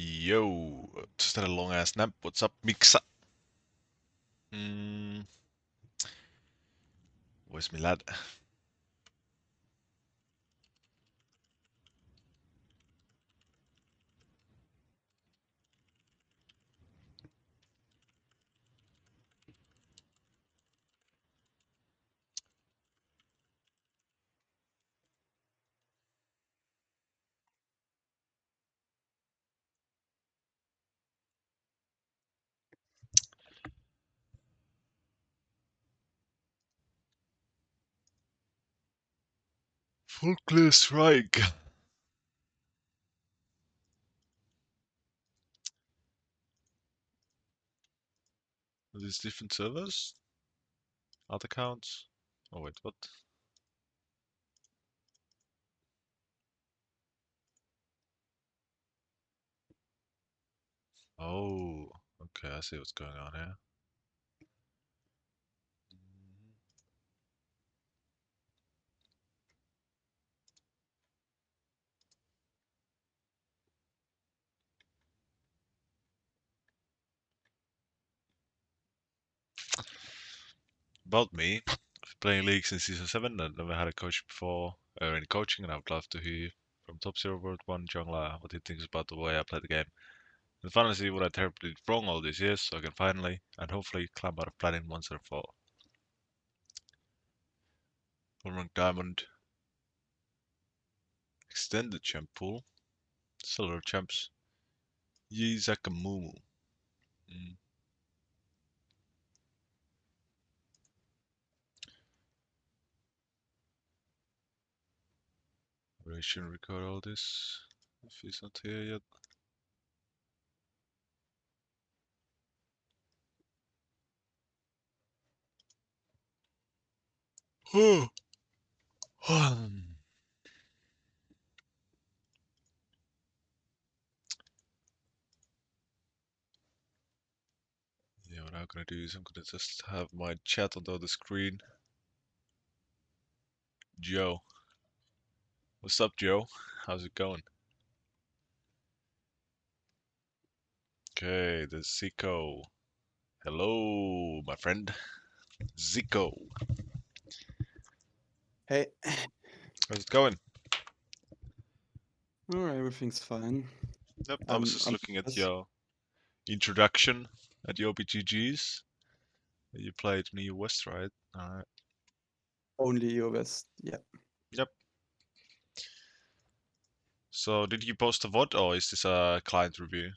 Yo, just had a long ass nap. What's up, Mixa? Mm, where's my lad? Full clear strike. Are these different servers? Other accounts? Oh wait, what? Oh, okay, I see what's going on here. About me, I've been playing League since Season 7 and never had a coach before, or any coaching, and I would love to hear from Top Zero World 1 jungler what he thinks about the way I play the game. And finally see what I terribly did wrong all these years, so I can finally, and hopefully, climb out of Platinum once and for all. One rank Diamond. Extended champ pool. Silver champs. Yizakamumu. Mm. We shouldn't record all this if he's not here yet. Oh. Yeah, what I'm gonna do is I'm gonna just have my chat on the other screen. Joe. What's up, Joe? How's it going? Okay, there's Zico. Hello, my friend. Zico. Hey, How's it going? alright, everything's fine. Yep, I was I'm just I'm looking at just your introduction at the OPGGs. You played New West, right? Alright. only US. Yeah. Yep. So, did you post a VOD or is this a client review?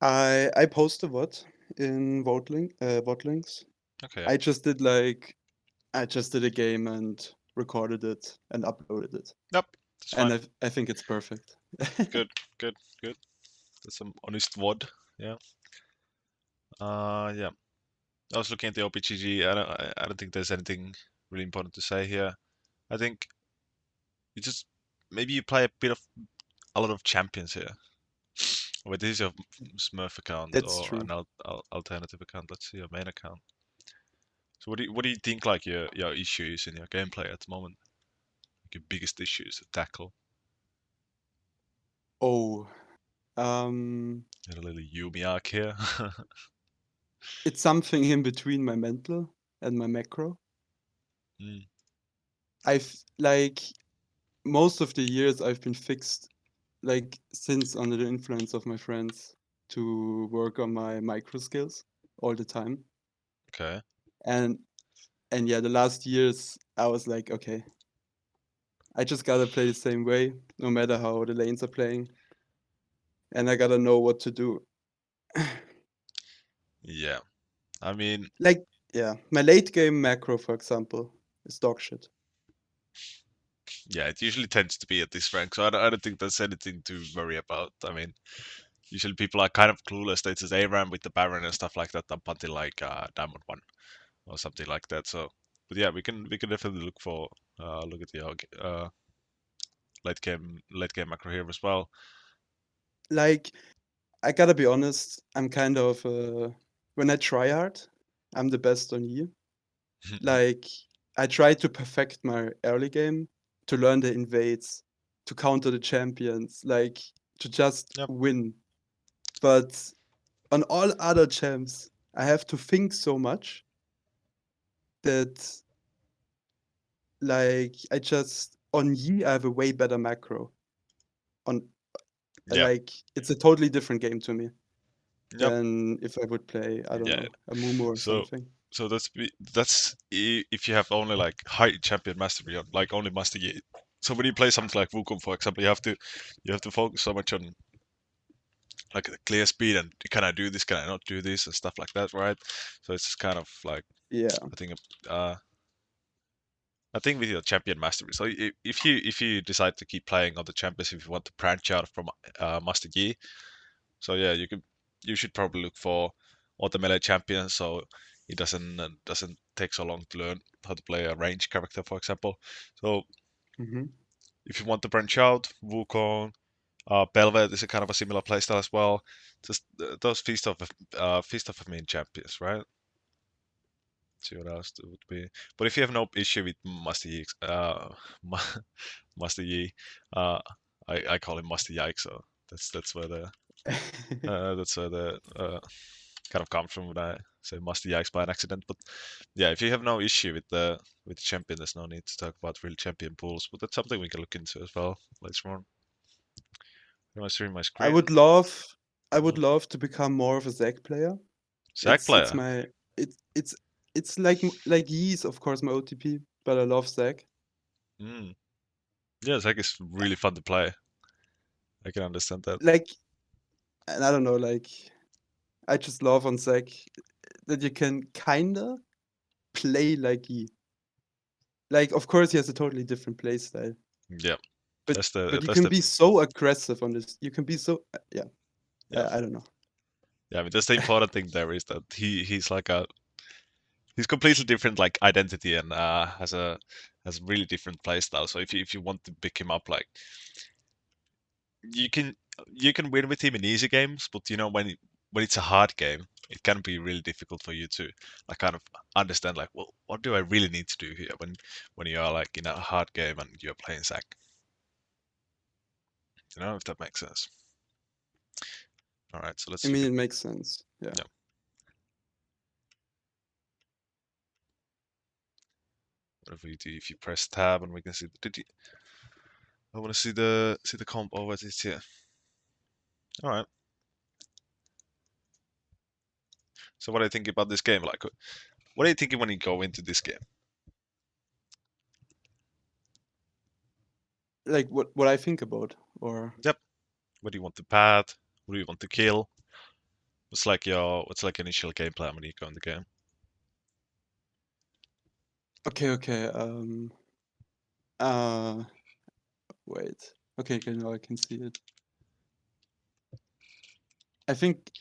I post a VOD in VOD links. Okay, I just did like I just did a game and recorded it and uploaded it. yep, that's And fine. I think it's perfect. Good, good, good. That's some honest VOD. Yeah. Yeah. I was looking at the OPGG. I don't think there's anything really important to say here. I think you just maybe you play a lot of champions here. Wait, this is your Smurf account That's or true. an alternative account. Let's see your main account. So what do you think like your issue is in your gameplay at the moment? Like your biggest issues to tackle? Oh, um, Got a little Yumi arc here. it's something in between my mental and my macro. Mm, I've like most of the years I've been fixed like since under the influence of my friends to work on my micro skills all the time. okay. And yeah, the last years I was like, okay, I just gotta play the same way, no matter how the lanes are playing, and I gotta know what to do. Yeah. I mean, Like, yeah, my late game macro, for example, is dog shit. yeah, it usually tends to be at this rank, so I don't think there's anything to worry about. I mean, usually people are kind of clueless. They just ARAM with the Baron and stuff like that up until like Diamond 1 or something like that. So, but yeah, we can definitely look at the late game macro here as well. Like, I gotta be honest, I'm kind of when I try hard, I'm the best on E. Like, I try to perfect my early game, to learn the invades, to counter the champions. Like, to just Yep. win. But on all other champs, I have to think so much that like I just on Yi I have a way better macro. On Yep. it's a totally different game to me Yep. than if I would play, I don't Yeah. know, a Mumu or So something. if you have only like high champion mastery on like only master Yi. So when you play something like Wukong, for example, you have to focus so much on like the clear speed and can I do this, can I not do this, and stuff like that, right? So it's just kind of like Yeah. I think uh I think with your champion mastery. So if you decide to keep playing on the champions, if you want to branch out from Master Yi, so yeah, you should probably look for all the melee champions, so it doesn't take so long to learn how to play a range character, for example. So Hmm. if you want to branch out, Wukong, Belvet is a kind of a similar playstyle as well. Just those feast of main champions, right? See what else it would be. But if you have no issue with Master Yi, Master Yi, uh, I call him Master Yike, so that's where the kind of comes from when I say Master Yikes by an accident. But yeah, if you have no issue with the champion, there's no need to talk about real champion pools. But that's something we can look into as well later on. Am I streaming my I screen? would love I would Mm. love to become more of a Zac player. Zac It's player. my it's it's it's like Yi is of course my OTP, but I love Zac. Mm. Yeah, Zac is really fun to play. I can understand that. Like, and I don't know, like I just love on Zac that you can kinda play like Yi. Like, of course, he has a totally different play style, Yeah, but you that's can the be so aggressive on this. You can be so yeah. yeah. I don't know. Yeah, I mean, that's the important thing there is that he's like a he's completely different like identity and has a really different play style. So if you want to pick him up, like you can you can win with him in easy games, but you know when it's a hard game, it can be really difficult for you to like kind of understand like, well, what do I really need to do here when you are like in a hard game and you're playing Zac. You know if that makes sense. All right, so let's I look mean, at it makes sense. Yeah. yeah. What if we do? If you press tab and we can see. I want to see the comp. Oh, what is here? All right. So what are you thinking about this game? Like, what are you thinking when you go into this game? Like what I think about or Yep. What do you want to pad? What do you want to kill? What's like initial game plan when you go in the game? okay. Uh wait. Okay, now I can see it. I think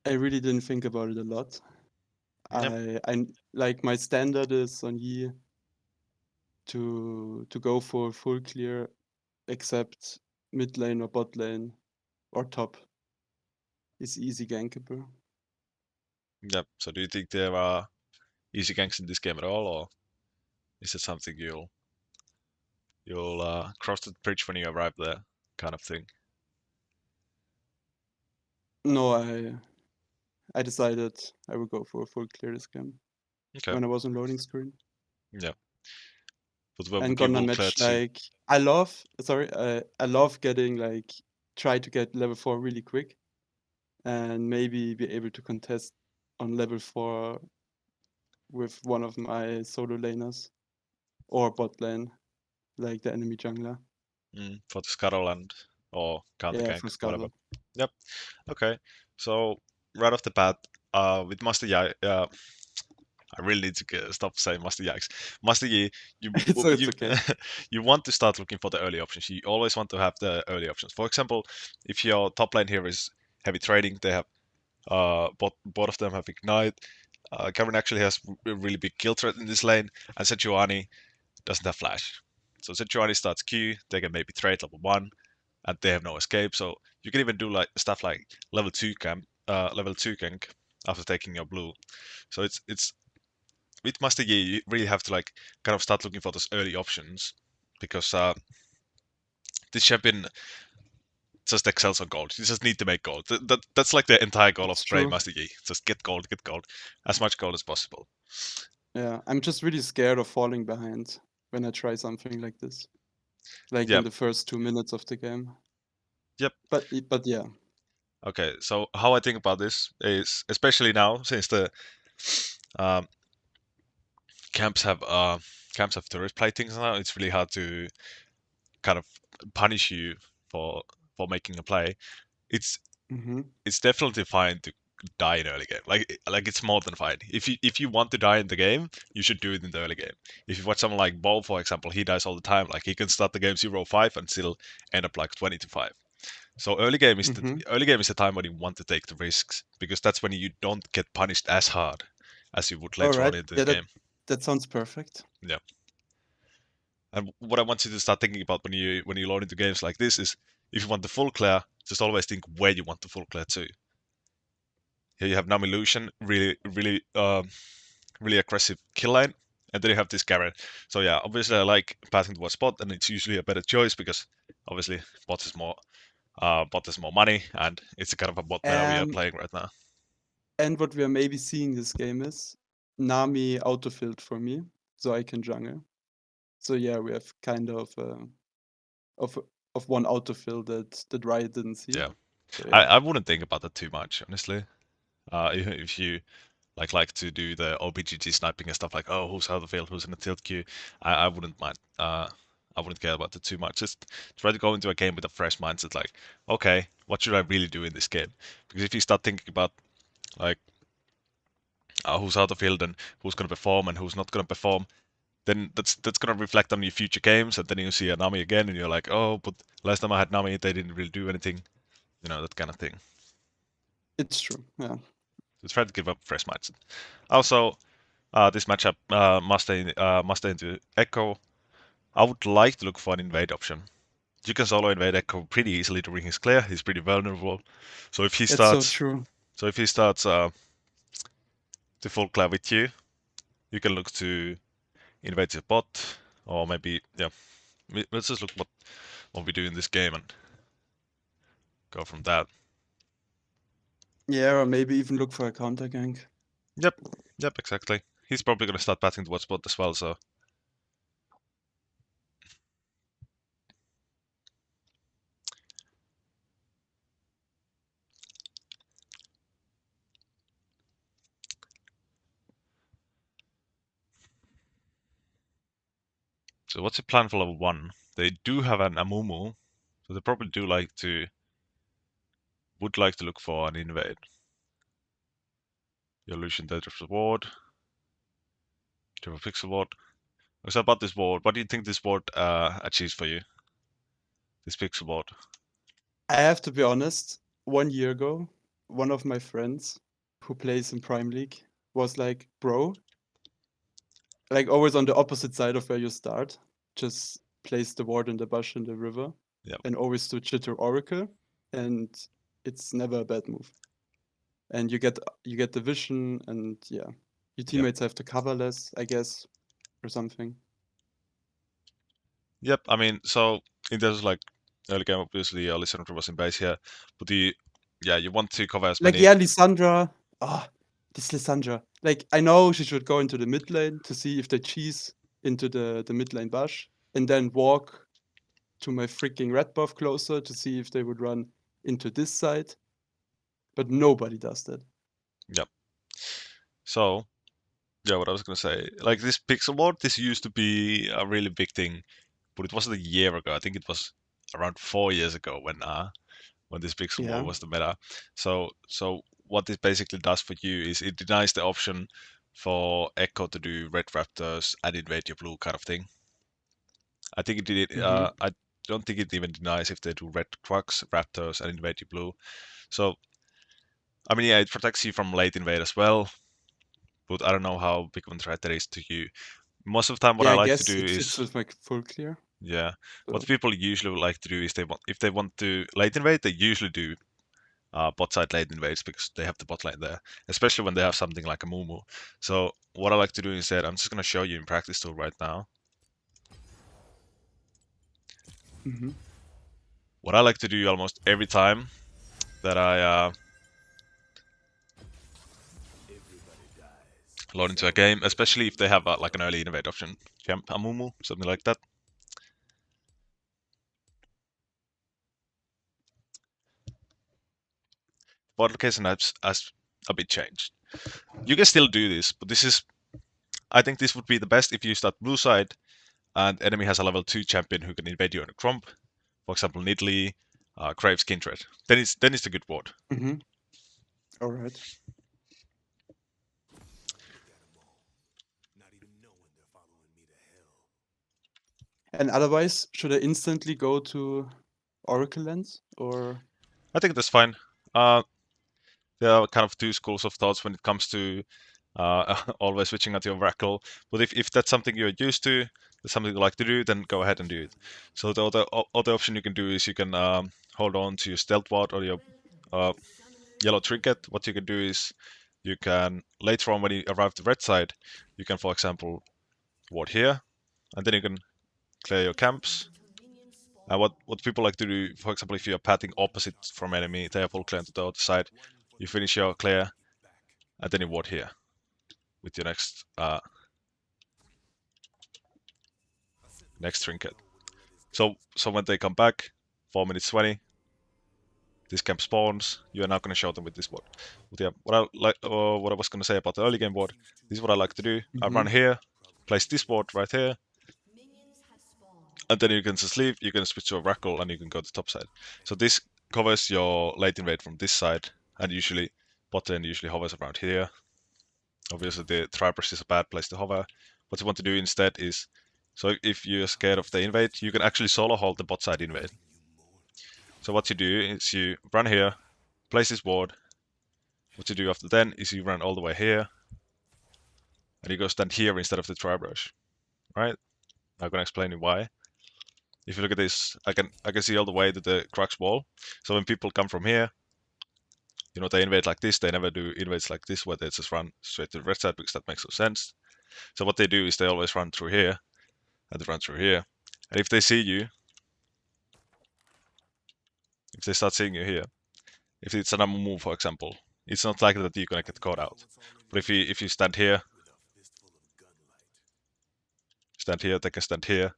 I really didn't think about it a lot. Yep. I like my standard is on Yi to go for full clear except mid lane or bot lane or top is easy gankable. Yep. So do you think there are easy ganks in this game at all, or is it something you'll cross the bridge when you arrive there, kind of thing? No, I decided I would go for a full clear this game Okay. when I was on loading screen. Yeah. But when And would you gonna will clear match to? like I love getting like try to get level 4 really quick and maybe be able to contest on level 4 with one of my solo laners or bot lane, like the enemy jungler. For the scuttle and or counter Yeah, gank, for whatever. Scuttle. Yep. Okay. So right off the bat, with Master Yi, I really need to stop saying Master Yikes. Master Yi, So it's you okay. you want to start looking for the early options. You always want to have the early options. For example, if your top lane here is heavy trading, they have both of them have ignite. Karen actually has a really big kill threat in this lane, and Sejuani doesn't have flash. So Sejuani starts Q, they can maybe trade level 1, and they have no escape. So you can even do like stuff like level 2 gank after taking your blue. So it's with Master Yi, you really have to like kind of start looking for those early options because this champion just excels on gold. You just need to make gold. That's like the entire goal of It's playing true. Master Yi. Just get gold, as much gold as possible. Yeah, I'm just really scared of falling behind when I try something like this, like in Yep, the first 2 minutes of the game. yep. But yeah. Okay, so how I think about this is, especially now, since the um, camps have uh, camps have tourist platings now, it's really hard to kind of punish you for making a play. It's Hmm. it's definitely fine to die in early game. Like it's more than fine. If you want to die in the game, you should do it in the early game. If you watch someone like Ball, for example, he dies all the time. Like he can start the game 0-5 and still end up like 20-5. So Hmm. early game is the time when you want to take the risks because that's when you don't get punished as hard as you would All later on right. in the Yeah, game. that sounds perfect. Yeah. And what I want you to start thinking about when you load into games like this is if you want the full clear, just always think where you want the full clear to. Here you have Nami Lucian, really aggressive kill line, and then you have this Garen. So yeah, obviously I like passing towards bot, and it's usually a better choice because obviously bot is more money, and it's a kind of a bot meta we are Um, playing right now. and what we are maybe seeing this game is Nami autofilled for me, so I can jungle. So yeah, we have kind of of one autofill that Riot didn't see. Yeah, So I, yeah, I wouldn't think about that too much, honestly. If you like to do the OPGG sniping and stuff like, oh, who's out of the field, who's in the tilt queue, I wouldn't mind. I wouldn't care about it too much. Just try to go into a game with a fresh mindset, like, okay, what should I really do in this game? Because if you start thinking about like who's out of field and who's going to perform and who's not going to perform, then that's going to reflect on your future games, and then you see a Nami again, and you're like, oh, but last time I had Nami, they didn't really do anything, that kind of thing. it's true. Yeah. So try to give up fresh mindset. Also, this matchup must into Echo. I would like to look for an invade option. You can solo invade Echo pretty easily during his clear. He's pretty vulnerable. So if he It's so starts, true. so if he starts to full clear with you, you can look to invade his bot, or maybe yeah. Let's just look what we do in this game and go from that. Yeah, or maybe even look for a counter gank. Yep, yep, exactly. He's probably gonna start batting towards bot as well. So what's the plan for level 1? They do have an Amumu, so they probably would like to look for an invade. The illusion that of the ward, to a pixel ward. So about this ward, what do you think this ward achieves for you? This pixel ward. I have to be honest, 1 year ago, one of my friends who plays in Prime League was like, bro, like always on the opposite side of where you start, just place the ward in the bush in the river Yep, and always switch it to Oracle, and it's never a bad move. And you get the vision, and yeah, your yep, teammates have to cover less, I guess, or something. yep. I mean, so in terms of like early game, obviously Lissandra was in base here, but yeah, you want to cover as Like, many. yeah, Lissandra. Ah, this Lissandra. Like, I know she should go into the mid lane to see if they cheese into the mid lane bush, and then walk to my freaking red buff closer to see if they would run into this side. But nobody does that. Yep. So yeah, what I was gonna say, like this pixel ward, this used to be a really big thing, but it wasn't a year ago. I think it was around 4 years ago when this pixel ward Yeah. was the meta. So what this basically does for you is it denies the option for Echo to do red raptors and invade your blue kind of thing. I think it did it. Mm-hmm. I don't think it even denies if they do red trucks, raptors, and invade your blue. So I mean, yeah, it protects you from late invade as well. But I don't know how big of a threat that is to you. Most of the time, what Yeah, I I like to guess do it fits is, with my full clear. yeah, what So. people usually like to do is if they want to late invade, they usually do bot side late invades because they have the bot lane there, especially when they have something like a Mumu. So what I like to do instead, I'm just gonna show you in practice tool right now. Mm-hmm. What I like to do almost every time that I load into a game, especially if they have like an early innovate option, Champ Amumu, something like that. Bottle case and has a bit changed. You can still do this, but this is, I think this would be the best if you start blue side and enemy has a level 2 champion who can invade you on a crump. For example, Nidalee, Graves, Kindred. Then it's a good ward. Mm-hmm. All right. And otherwise, should I instantly go to Oracle Lens or? I think that's fine. There are kind of two schools of thoughts when it comes to always switching out your Oracle. But if that's something you're used to, that's something you like to do, then go ahead and do it. So the other option you can do is you can hold on to your stealth ward or your uh, yellow trinket. What you can do is you can later on when you arrive to red side, you can for example ward here, and then you can clear your camps. And what people like to do, for example, if you're pathing opposite from enemy, they are full clear to the other side. You finish your clear, and then you ward here with your next trinket. So when they come back, 4 minutes 20, this camp spawns. You are now going to show them with this ward. But yeah, what I was going to say about the early game ward. This is what I like to do. I Mm-hmm. run here, place this ward right here, and then you can just leave. You can switch to a Oracle, and you can go to the top side. So this covers your late invade from this side, and usually bot lane usually hovers around here. Obviously, the Tribers is a bad place to hover. What you want to do instead is, so if you're scared of the invade, you can actually solo hold the bot side invade. So what you do is you run here, place this ward. What you do after then is you run all the way here, and you go stand here instead of the Tribrush. Right? I'm gonna explain you why. If you look at this, I can see all the way to the Crux wall. So when people come from here, they invade like this. They never do invades like this, where they just run straight to the red side because that makes no sense. So what they do is they always run through here, and they run through here. And if they see you, if they start seeing you here, if it's an move, for example, it's not likely that you're gonna get caught out. But if you stand here, they can stand here,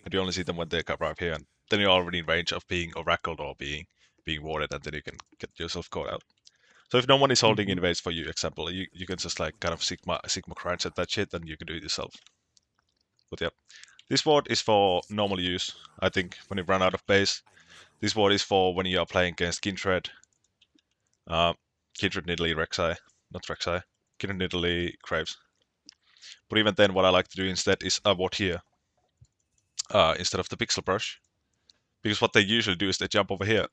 and you only see them when they arrive here, and then you're already in range of being oracled or being warded, and then you can get yourself caught out. So if no one is holding Mm-hmm. invades for you, example, you can just like kind of Sigma crunch at that shit, and you can do it yourself. But yeah, this ward is for normal use. I think when you run out of base, this ward is for when you are playing against Kindred, uh, Kindred Nidalee Rek'Sai, not Rek'Sai, Kindred Nidalee Graves. But even then, what I like to do instead is a ward here instead of the pixel brush, because what they usually do is they jump over here,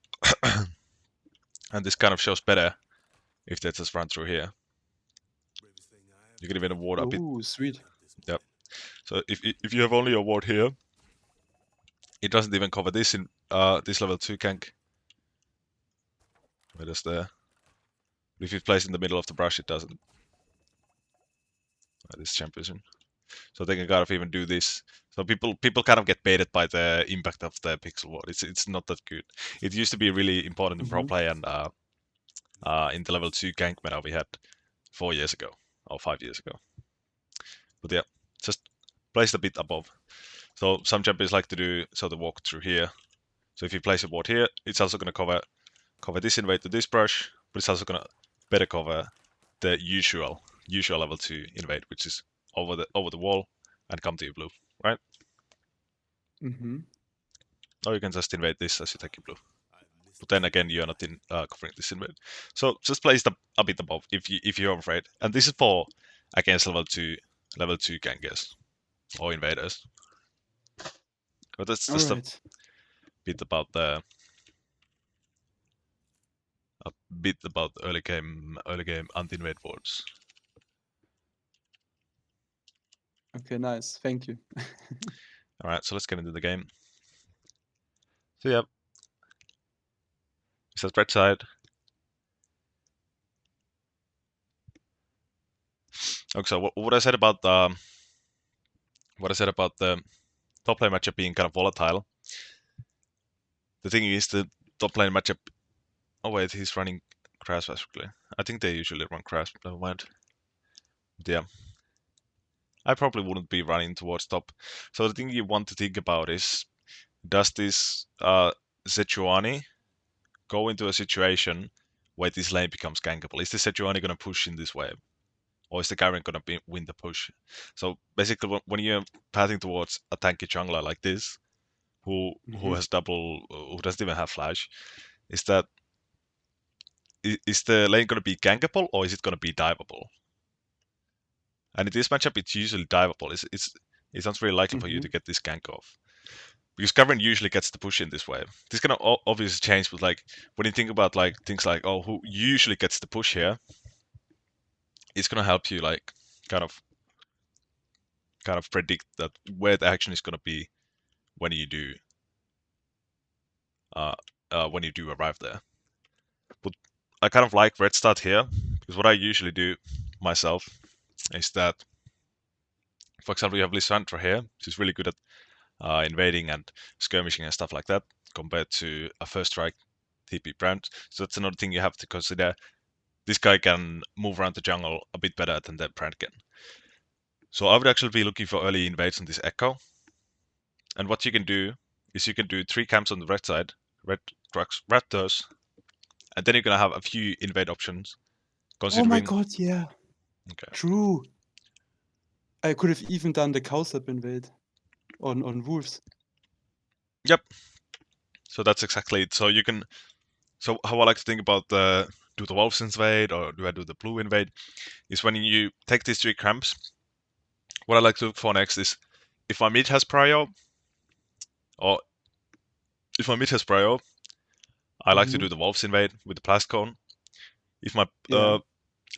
and this kind of shows better if they just run through here. You can even ward a bit. Oh, sweet. Yep. So if you have only a ward here, it doesn't even cover this in this level 2 gank. Where is there? If you place in the middle of the brush, it doesn't. This champion. So they can kind of even do this. So people kind of get baited by the impact of the pixel ward. It's not that good. It used to be really important in pro Mm-hmm. play and in the level 2 gank meta we had 4 years ago or 5 years ago. But yeah, just place it a bit above. So some champions like to do so they walk through here. So if you place a ward here, it's also going to cover this invade to this brush, but it's also going to better cover the usual level 2 invade, which is over the wall and come to your blue, right? Mm-hmm. Or you can just invade this as you take your blue. But then again, you're not in covering this invade. So just place it a bit above if you're afraid. And this is for against level 2 gangers or invaders. But that's All just right. bit about the a bit about early game anti-invade wards. Okay, nice. Thank you. All right, so let's get into the game. So yeah, it's a red side. Okay, so what I said about the top lane matchup being kind of volatile. The thing is the top lane matchup. Oh wait, he's running Crash basically. I think they usually run Crash. Never mind. Yeah, I probably wouldn't be running towards top. So the thing you want to think about is, does this Sejuani go into a situation where this lane becomes gankable? Is the Sejuani going to push in this wave? Or is the Garen going to win the push? So basically, when you're pathing towards a tanky jungler like this, who Mm-hmm. has double, who doesn't even have flash, is that is the lane going to be gankable or is it going to be diveable? And in this matchup, it's usually diveable. It's not very likely for you Mm-hmm. to get this gank off because Garen usually gets the push in this wave. This can obviously change, but like when you think about like things like oh, who usually gets the push here, it's gonna help you like kind of predict that where the action is gonna be when you do uh, when you do arrive there. But I kind of like red start here because what I usually do myself is that, for example, you have Lissandra here. She's really good at invading and skirmishing and stuff like that compared to a first strike TP brand. So that's another thing you have to consider. This guy can move around the jungle a bit better than the brand can. So I would actually be looking for early invades on this Echo. And what you can do is you can do 3 camps on the red side, red trucks, red doors, and then you're gonna have a few invade options. Oh my Considering, god, yeah. okay, True. I could have even done the cowsap invade on wolves. yep. So that's exactly it. So you can. So how I like to think about the do the wolves invade or do I do the blue invade is when you take these 3 camps. What I like to look for next is if my mid has prio, or if my mid has prio, I like to Mm-hmm. do the wolves invade with the blast cone. If my Yeah.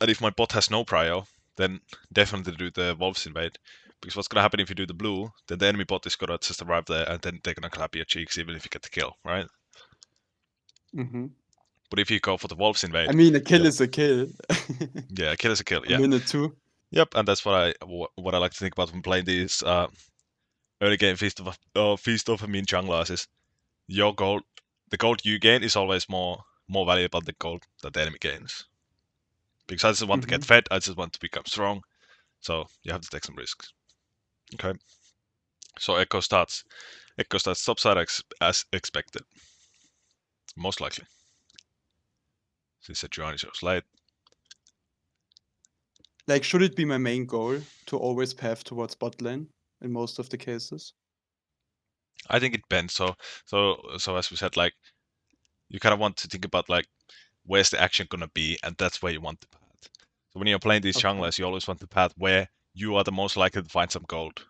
and if my bot has no prio, then definitely do the wolves invade. Because what's gonna happen if you do the blue, then the enemy bot is gonna just arrive there and then they're gonna clap your cheeks even if you get the kill, right? Mm-hmm. But if you go for the wolves I invade, mean, a kill yep, is a kill. yeah, kill is a kill, A yeah, minute too. yep, and that's what I like to think about when playing these early game feast of a mean junglers is your gold, the gold you gain is always more valuable than the gold that the enemy gains. Because I just want to Mm-hmm. get fed, I just want to become strong, so you have to take some risks. Okay, so Echo starts topside as expected, most likely, since the Sejuani shows late. Like, should it be my main goal to always path towards bot lane in most of the cases? I think it depends. So as we said, like you kind of want to think about like where's the action gonna be, and that's where you want the path. So when you're playing these Okay. junglers, you always want the path where you are the most likely to find some gold.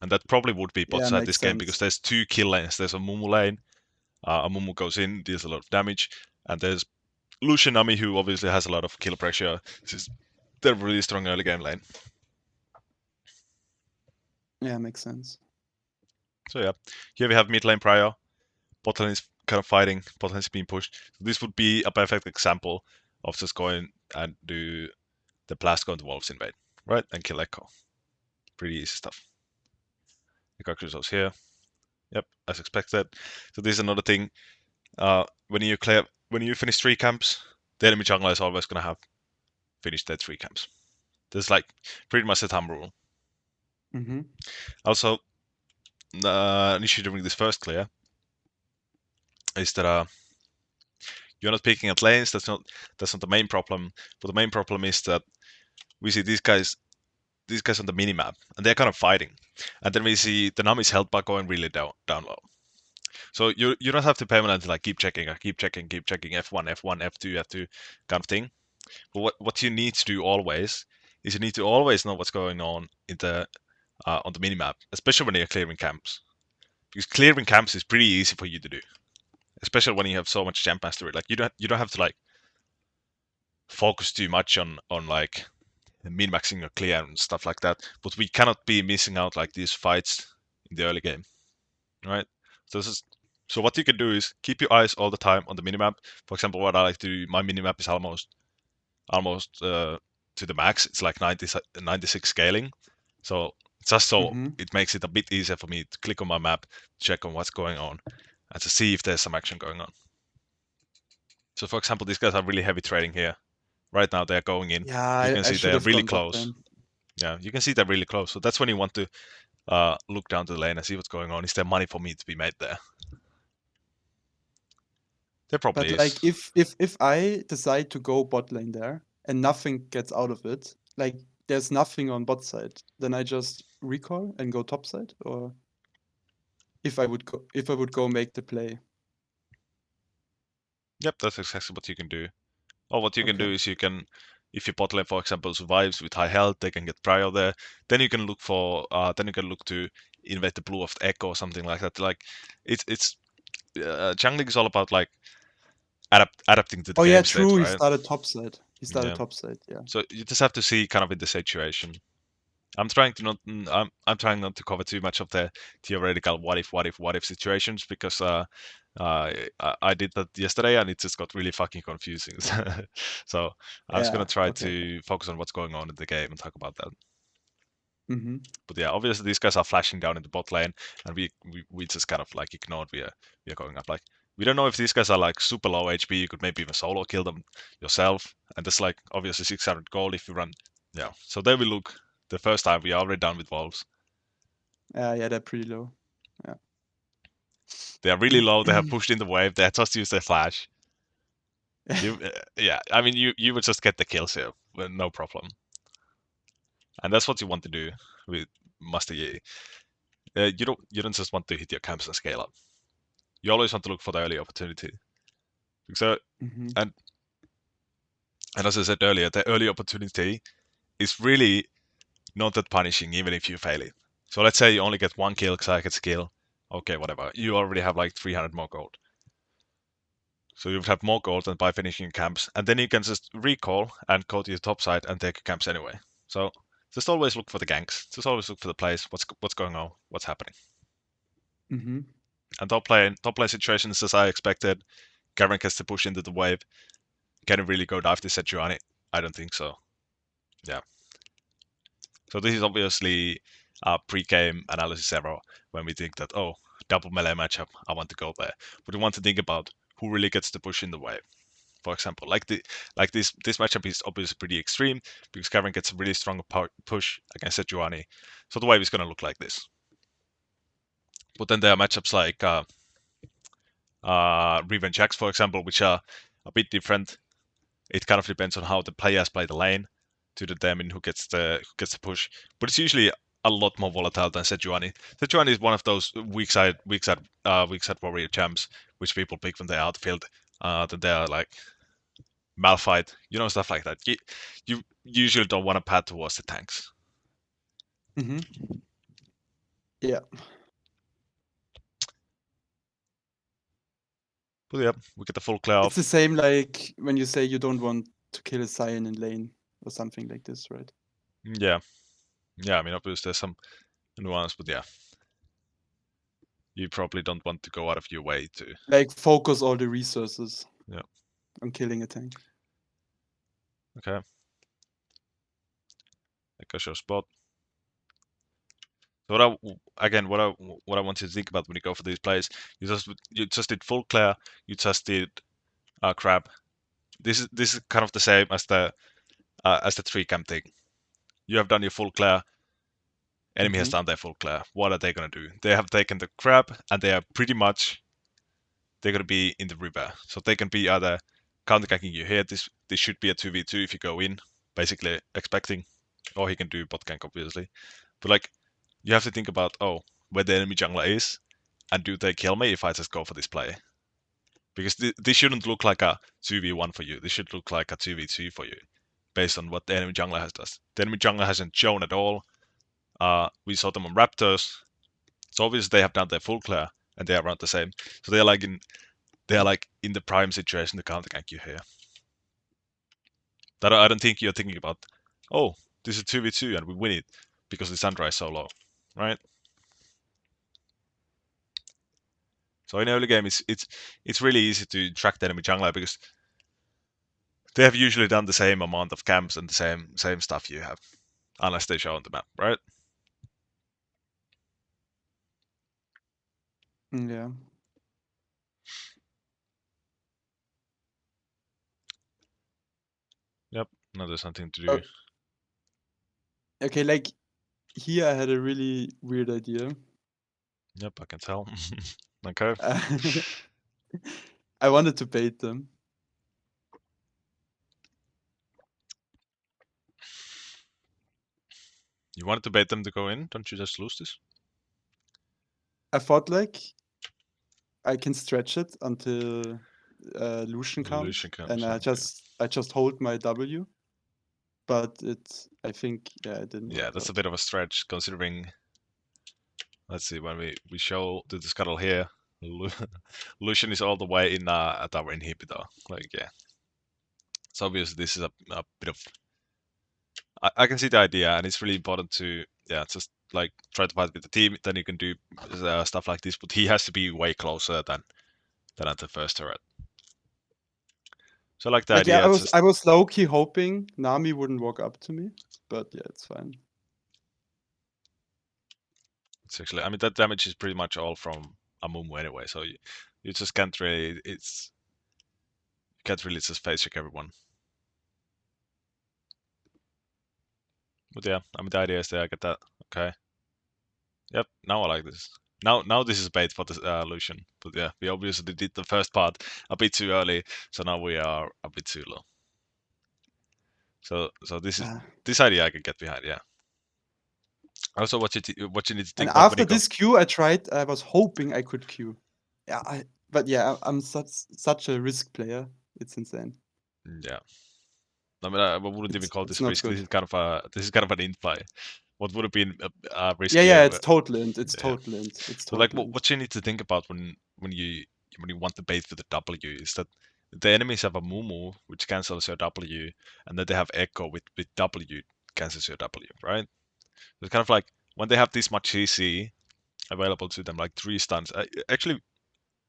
And that probably would be bot Yeah, side makes this game because sense. there's 2 kill lanes. There's a Mumu lane. A Mumu goes in, deals a lot of damage, and there's Lucianami who obviously has a lot of kill pressure. They're really strong early game lane. Yeah, makes sense. So yeah, here we have mid lane prior. Bot lane is kind of fighting. Bot lane is being pushed. So this would be a perfect example of just going and do the blast go into Wolves invade, right? And kill Echo. Pretty easy stuff. Echo Crusoe's here. Yep, as expected. So this is another thing. When you finish 3 camps, the enemy jungler is always gonna have finished their 3 camps. This is like pretty much the thumb rule. Mm-hmm. Also, an issue during this first clear is that you're not picking at lanes. That's not the main problem. But the main problem is that we see these guys on the mini map, and they're kind of fighting. And then we see the Nami's health bar going really down low. So you don't have to permanently like keep checking, F1, F1, F2, F2 kind of thing. But what you need to do always is you need to always know what's going on in the on the minimap, especially when you're clearing camps. Because clearing camps is pretty easy for you to do, especially when you have so much champ mastery. Like you don't have to like focus too much on like min maxing your clear and stuff like that. But we cannot be missing out like these fights in the early game, right? So this is so what you can do is keep your eyes all the time on the minimap. For example, what I like to do, my minimap is almost to the max. It's like 96 scaling. So just so Mm-hmm. it makes it a bit easier for me to click on my map, check on what's going on, and to see if there's some action going on. So, for example, these guys are really heavy trading here. Right now, they're going in. Yeah, You can I see should they're have really gone bot close. lane. Yeah, you can see they're really close. So that's when you want to look down to the lane and see what's going on. Is there money for me to be made there? There But probably like, is. if I decide to go bot lane there and nothing gets out of it, like there's nothing on bot side, then I just recall and go top side, or if I would go make the play. Yep, that's exactly what you can do. Or what you can Okay. do is you can, if your bot lane, for example, survives with high health, they can get prio there. Then you can look for, then you can look to invade the blue of the echo or something like that. Like, it's jungling is all about like adapting to the Oh yeah, game state, true. He right? started top side. He started Yeah. top side. Yeah. So you just have to see kind of in the situation. I'm trying to not. I'm trying not to cover too much of the theoretical what if situations because I did that yesterday and it just got really fucking confusing. So I'm just gonna Yeah. try Okay. to focus on what's going on in the game and talk about that. Mm-hmm. But yeah, obviously these guys are flashing down in the bot lane, and we just kind of like ignored. We are going up. Like we don't know if these guys are like super low HP. You could maybe even solo kill them yourself, and that's like obviously 600 gold if you run. Yeah. So there we look. The first time we are already done with wolves. Yeah, they're pretty low. Yeah. They are really low. They have pushed in the wave. They have just used their flash. Yeah. I mean, you would just get the kills here, no problem. And that's what you want to do with Master Yi. You don't just want to hit your camps and scale up. You always want to look for the early opportunity. So Mm-hmm. and and as I said earlier, the early opportunity is really not that punishing, even if you fail it. So let's say you only get one kill, Xayah skill. Okay, whatever. You already have like 300 more gold. So you have more gold than by finishing camps, and then you can just recall and go to your top side and take camps anyway. So just always look for the ganks. Just always look for the plays. What's going on? What's happening? Mm-hmm. And top lane situations as I expected. Garen gets to push into the wave. Can it really go dive this Sejuani? I don't think so. Yeah. So this is obviously a pre-game analysis error when we think that, oh, double melee matchup, I want to go there. But we want to think about who really gets to push in the wave. For example, this matchup is obviously pretty extreme because Garen gets a really strong push against Sejuani. So the wave is going to look like this. But then there are matchups like Revenge X, for example, which are a bit different. It kind of depends on how the players play the lane to determine who gets the push. But it's usually a lot more volatile than Sejuani. Sejuani is one of those weak side warrior champs which people pick when they're outfield. That they are like Malphite, stuff like that. You usually don't want to pad towards the tanks. Mm-hmm. Yeah. But yeah, we get the full clear It's the off. same like when you say you don't want to kill a Cyan in lane or something like this, right? Yeah, yeah. I mean, obviously there's some nuance, but yeah, you probably don't want to go out of your way to. Like focus all the resources Yeah. on killing a tank. Okay. I guess your spot. So what I want you to think about when you go for these plays, you just did full clear, you just did crab. This is kind of the same as the three camp thing. You have done your full clear, enemy has Mm-hmm. done their full clear. What are they gonna do? They have taken the crab and they are pretty much they're gonna be in the river. So they can be either counter ganking you here. This should be a 2v2 if you go in, basically expecting, or he can do bot gank obviously. But like you have to think about where the enemy jungler is and do they kill me if I just go for this play? Because this shouldn't look like a 2v1 for you. This should look like a 2v2 for you, based on what the enemy jungler has does. The enemy jungler hasn't shown at all. We saw them on Raptors. So obviously they have done their full clear and they are around the same. So they are like in the prime situation to counter gank you here. That I don't think you're thinking about. Oh, this is 2v2 and we win it because the Sandra is so low, right? So in early game, it's really easy to track the enemy jungler because they have usually done the same amount of camps and the same stuff you have, unless they show on the map, right? Yeah. Yep. Now there's something to do. Oh, okay, like here I had a really weird idea. Yep, I can tell. Okay. I wanted to bait them. You wanted to bait them to go in? Don't you just lose this? I thought like I can stretch it until Lucian comes, Lucian comes. and Okay. I just hold my W, but I think it didn't Yeah, work that's a out. bit of a stretch considering. Let's see, when we show the scuttle here, Lucian is all the way in at our inhibitor. Like, yeah, it's obvious this is a bit of. I can see the idea, and it's really important to, yeah, just like try to fight with the team. Then you can do stuff like this, but he has to be way closer than at the first turret. So I like the Like yeah, idea. It's just I was low key hoping Nami wouldn't walk up to me, but yeah, it's fine. it's actually, I mean, that damage is pretty much all from Amumu anyway. So you just can't really. You can't really just face check everyone. But yeah, I mean, the idea is there. I get that. Okay. Yep. Now I like this. Now this is bait for the Lucian. But yeah, we obviously did the first part a bit too early, so now we are a bit too low. So Uh, this idea I can get behind. Yeah. Also, what you need to and think about when after you go. this Q, I tried. I was hoping I could Q. Yeah, but yeah, I'm such a risk player. It's insane. Yeah. I mean, I wouldn't even call It's this not risk. good. This is kind of an in play. What would have been Yeah, yeah, riskier? it's total int. It's Yeah. total int. It's So like total int. what you need to think about when you want to bait with the W is that the enemies have a Mumu which cancels your W, and then they have Echo with W cancels your W, right? So it's kind of like when they have this much CC available to them, like 3 stuns. Actually,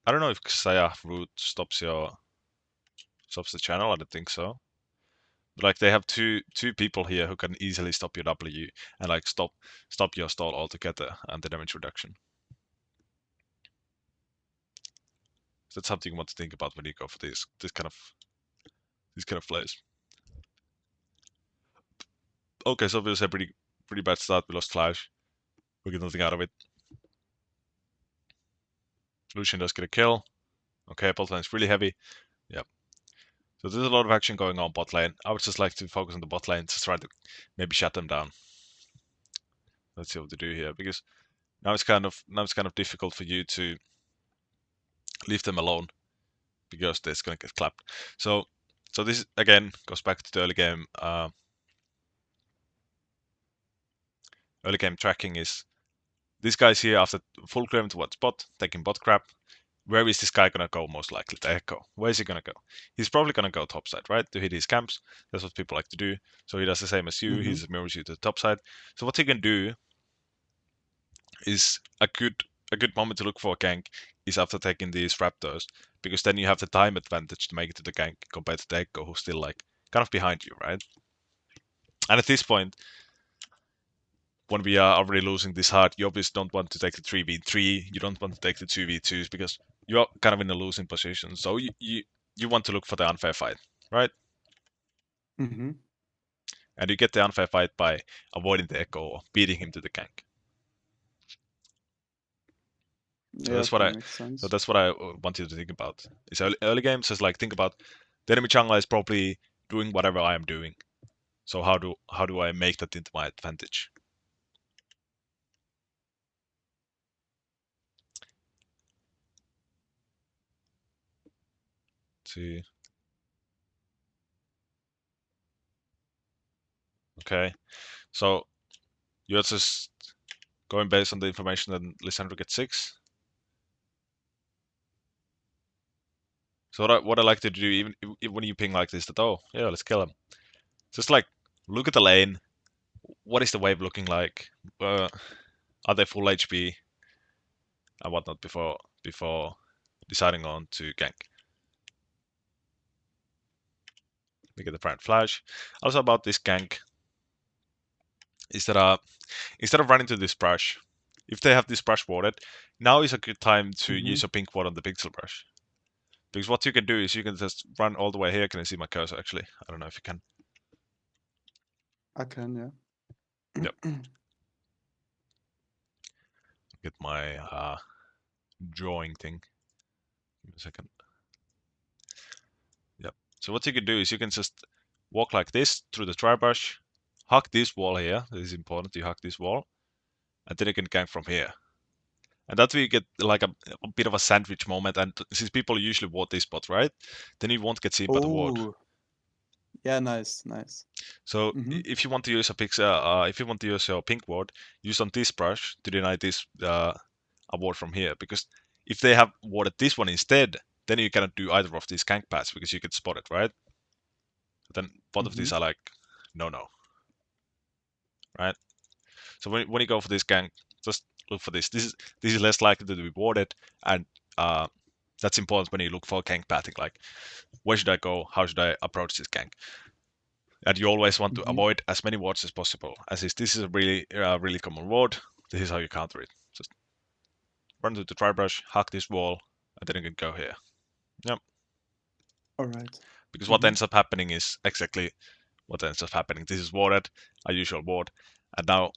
I don't know if Xayah root stops the channel. I don't think so. But like they have two people here who can easily stop your W and like stop your stall altogether and the damage reduction. So that's something you want to think about when you go for these kind of plays. Okay, so obviously a pretty bad start. We lost Flash. We get nothing out of it. Lucian does get a kill. Okay, bot lane is really heavy. Yep. So there's a lot of action going on bot lane. I would just like to focus on the bot lane to try to maybe shut them down. Let's see what to do here, because now it's kind of difficult for you to leave them alone because they're gonna get clapped. So this again goes back to the early game tracking is this guy's here after full clearing towards bot, taking bot crap. Where is this guy gonna go most likely? The Echo. Where is he gonna go? He's probably gonna go topside, right? To hit his camps. That's what people like to do. So he does the same as you. He Mm-hmm. just mirrors you to the topside. So what he can do is a good moment to look for a gank is after taking these raptors, because then you have the time advantage to make it to the gank compared to the Echo, who's still like kind of behind you, right? And at this point, when we are already losing this hard, you obviously don't want to take the 3v3, you don't want to take the 2v2s because you're kind of in a losing position. So you want to look for the unfair fight, right? Mm-hmm. And you get the unfair fight by avoiding the Echo or beating him to the gank. So Yeah, that's what okay, I makes so sense. that's what I want you to think about. It's early games, just like think about the enemy jungler is probably doing whatever I am doing. So how do I make that into my advantage? See, okay. So you're just going based on the information that Lissandra gets 6. So what I like to do, even when you ping like this, that oh yeah, let's kill him. Just like look at the lane. What is the wave looking like? Are they full HP and whatnot before deciding on to gank? We get the Prime Flash. Also about this gank is that instead of running to this brush, if they have this brush warded, now is a good time to Mm-hmm. use a pink ward on the pixel brush. Because what you can do is you can just run all the way here. Can you see my cursor actually? I don't know if you can. I can, Yep. yeah. Get my drawing thing. Give me a second. Yep. So what you can do is you can just walk like this through the dry brush, hug this wall here. This is important. You hug this wall, and then you can gank from here. And that way you get like a bit of a sandwich moment. And since people usually ward this spot, right? Then you won't get seen by the ward. Oh, yeah, nice, nice. So Mm-hmm. if you want to use a if you want to use your pink ward, use on this brush to deny this a ward from here. Because if they have warded this one instead, then you cannot do either of these gank paths because you get spotted, right? Then both of Mm-hmm. these are like no, right? So when you go for this gank, just look for this. This is less likely to be warded, and uh, that's important when you look for gank pathing. Like, where should I go? How should I approach this gank? And you always want to Mm-hmm. avoid as many wards as possible. As is, this is a really common ward. This is how you counter it. Just run to the dry brush, hug this wall, and then you can go here. Yep. All right. Because what Mm-hmm. ends up happening is exactly what ends up happening. This is warded, a usual ward, and now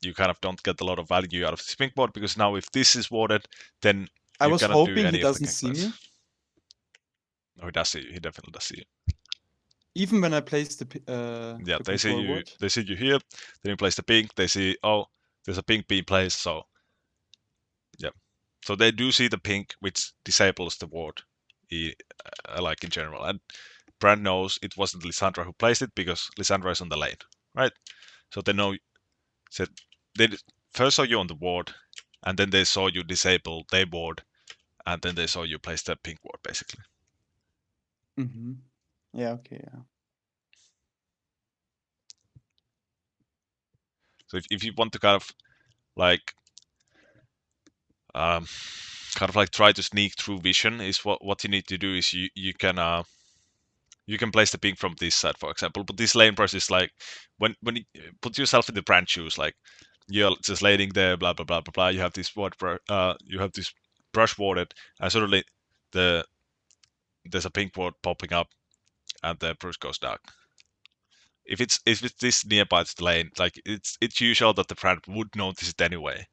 you kind of don't get a lot of value out of this pink ward because now if this is warded, then I you was cannot do hoping he any of the doesn't gank see me, paths. No, he does see you. He definitely does see you. even when I place Yeah, the they see control you. word. They see you here. Then you place the pink. They see, oh, there's a pink being placed. So yeah, so they do see the pink, which disables the ward, like in general. And Brand knows it wasn't Lissandra who placed it because Lissandra is on the lane, right? So they know. Said they first saw you on the ward, and then they saw you disable their ward, and then they saw you place the pink ward, basically. Mm-hmm. Yeah, okay, yeah. So if you want to kind of like um, kind of like try to sneak through vision, is what you need to do is you can place the ping from this side, for example. But this lane brush is like when you put yourself in the brand shoes, like you're just laying there, blah blah blah blah blah. You have this you have this brush warded, and suddenly the there's a pink ward popping up, and the brush goes dark. If it's this nearby to the lane, like it's usual that the brand would notice it anyway.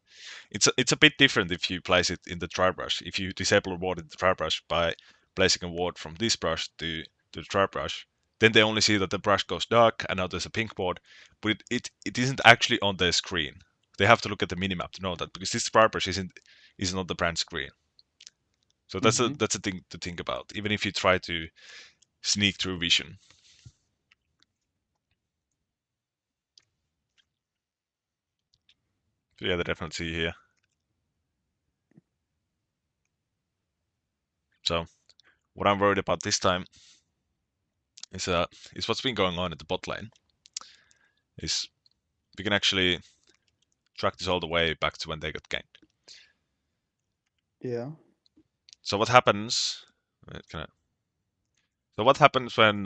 It's a bit different if you place it in the dry brush. If you disable a ward in the dry brush by placing a ward from this brush to the dry brush, then they only see that the brush goes dark and now there's a pink ward, but it isn't actually on their screen. They have to look at the minimap to know that because this dry brush isn't on the brand screen. So Mm-hmm. that's a thing to think about, even if you try to sneak through vision. So yeah, they definitely see here. So what I'm worried about this time is what's been going on at the bot lane. Is we can actually track this all the way back to when they got ganked. Yeah. So what happens? So what happens when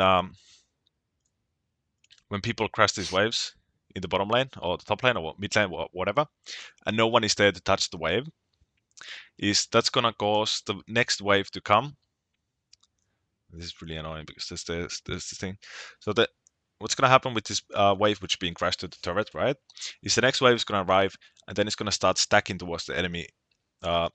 people crash these waves in the bottom lane or the top lane or mid lane or whatever, and no one is there to touch the wave? Is that's gonna cause the next wave to come? This is really annoying because there's this thing. So that what's gonna happen with this wave which is being crashed to the turret, right? Is the next wave is gonna arrive and then it's gonna start stacking towards the uh,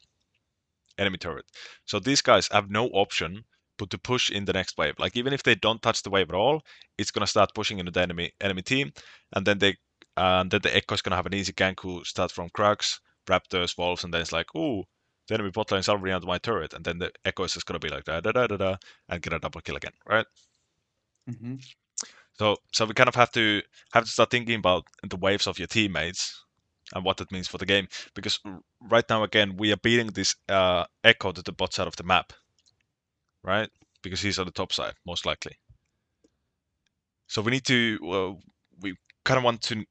enemy turret. So these guys have no option but to push in the next wave. Like even if they don't touch the wave at all, it's gonna start pushing into the enemy team, and then the Echo is gonna have an easy gank who starts from Krugs, Raptors, Wolves, and then it's like, ooh, the enemy bot lane is already under my turret, and then the Echo is just gonna be like da da da da da and get a double kill again, right? Mm-hmm. So we kind of have to start thinking about the waves of your teammates and what that means for the game. Because right now, again, we are beating this Echo to the bot side of the map, right? Because he's on the top side, most likely. So we need to, we kind of want to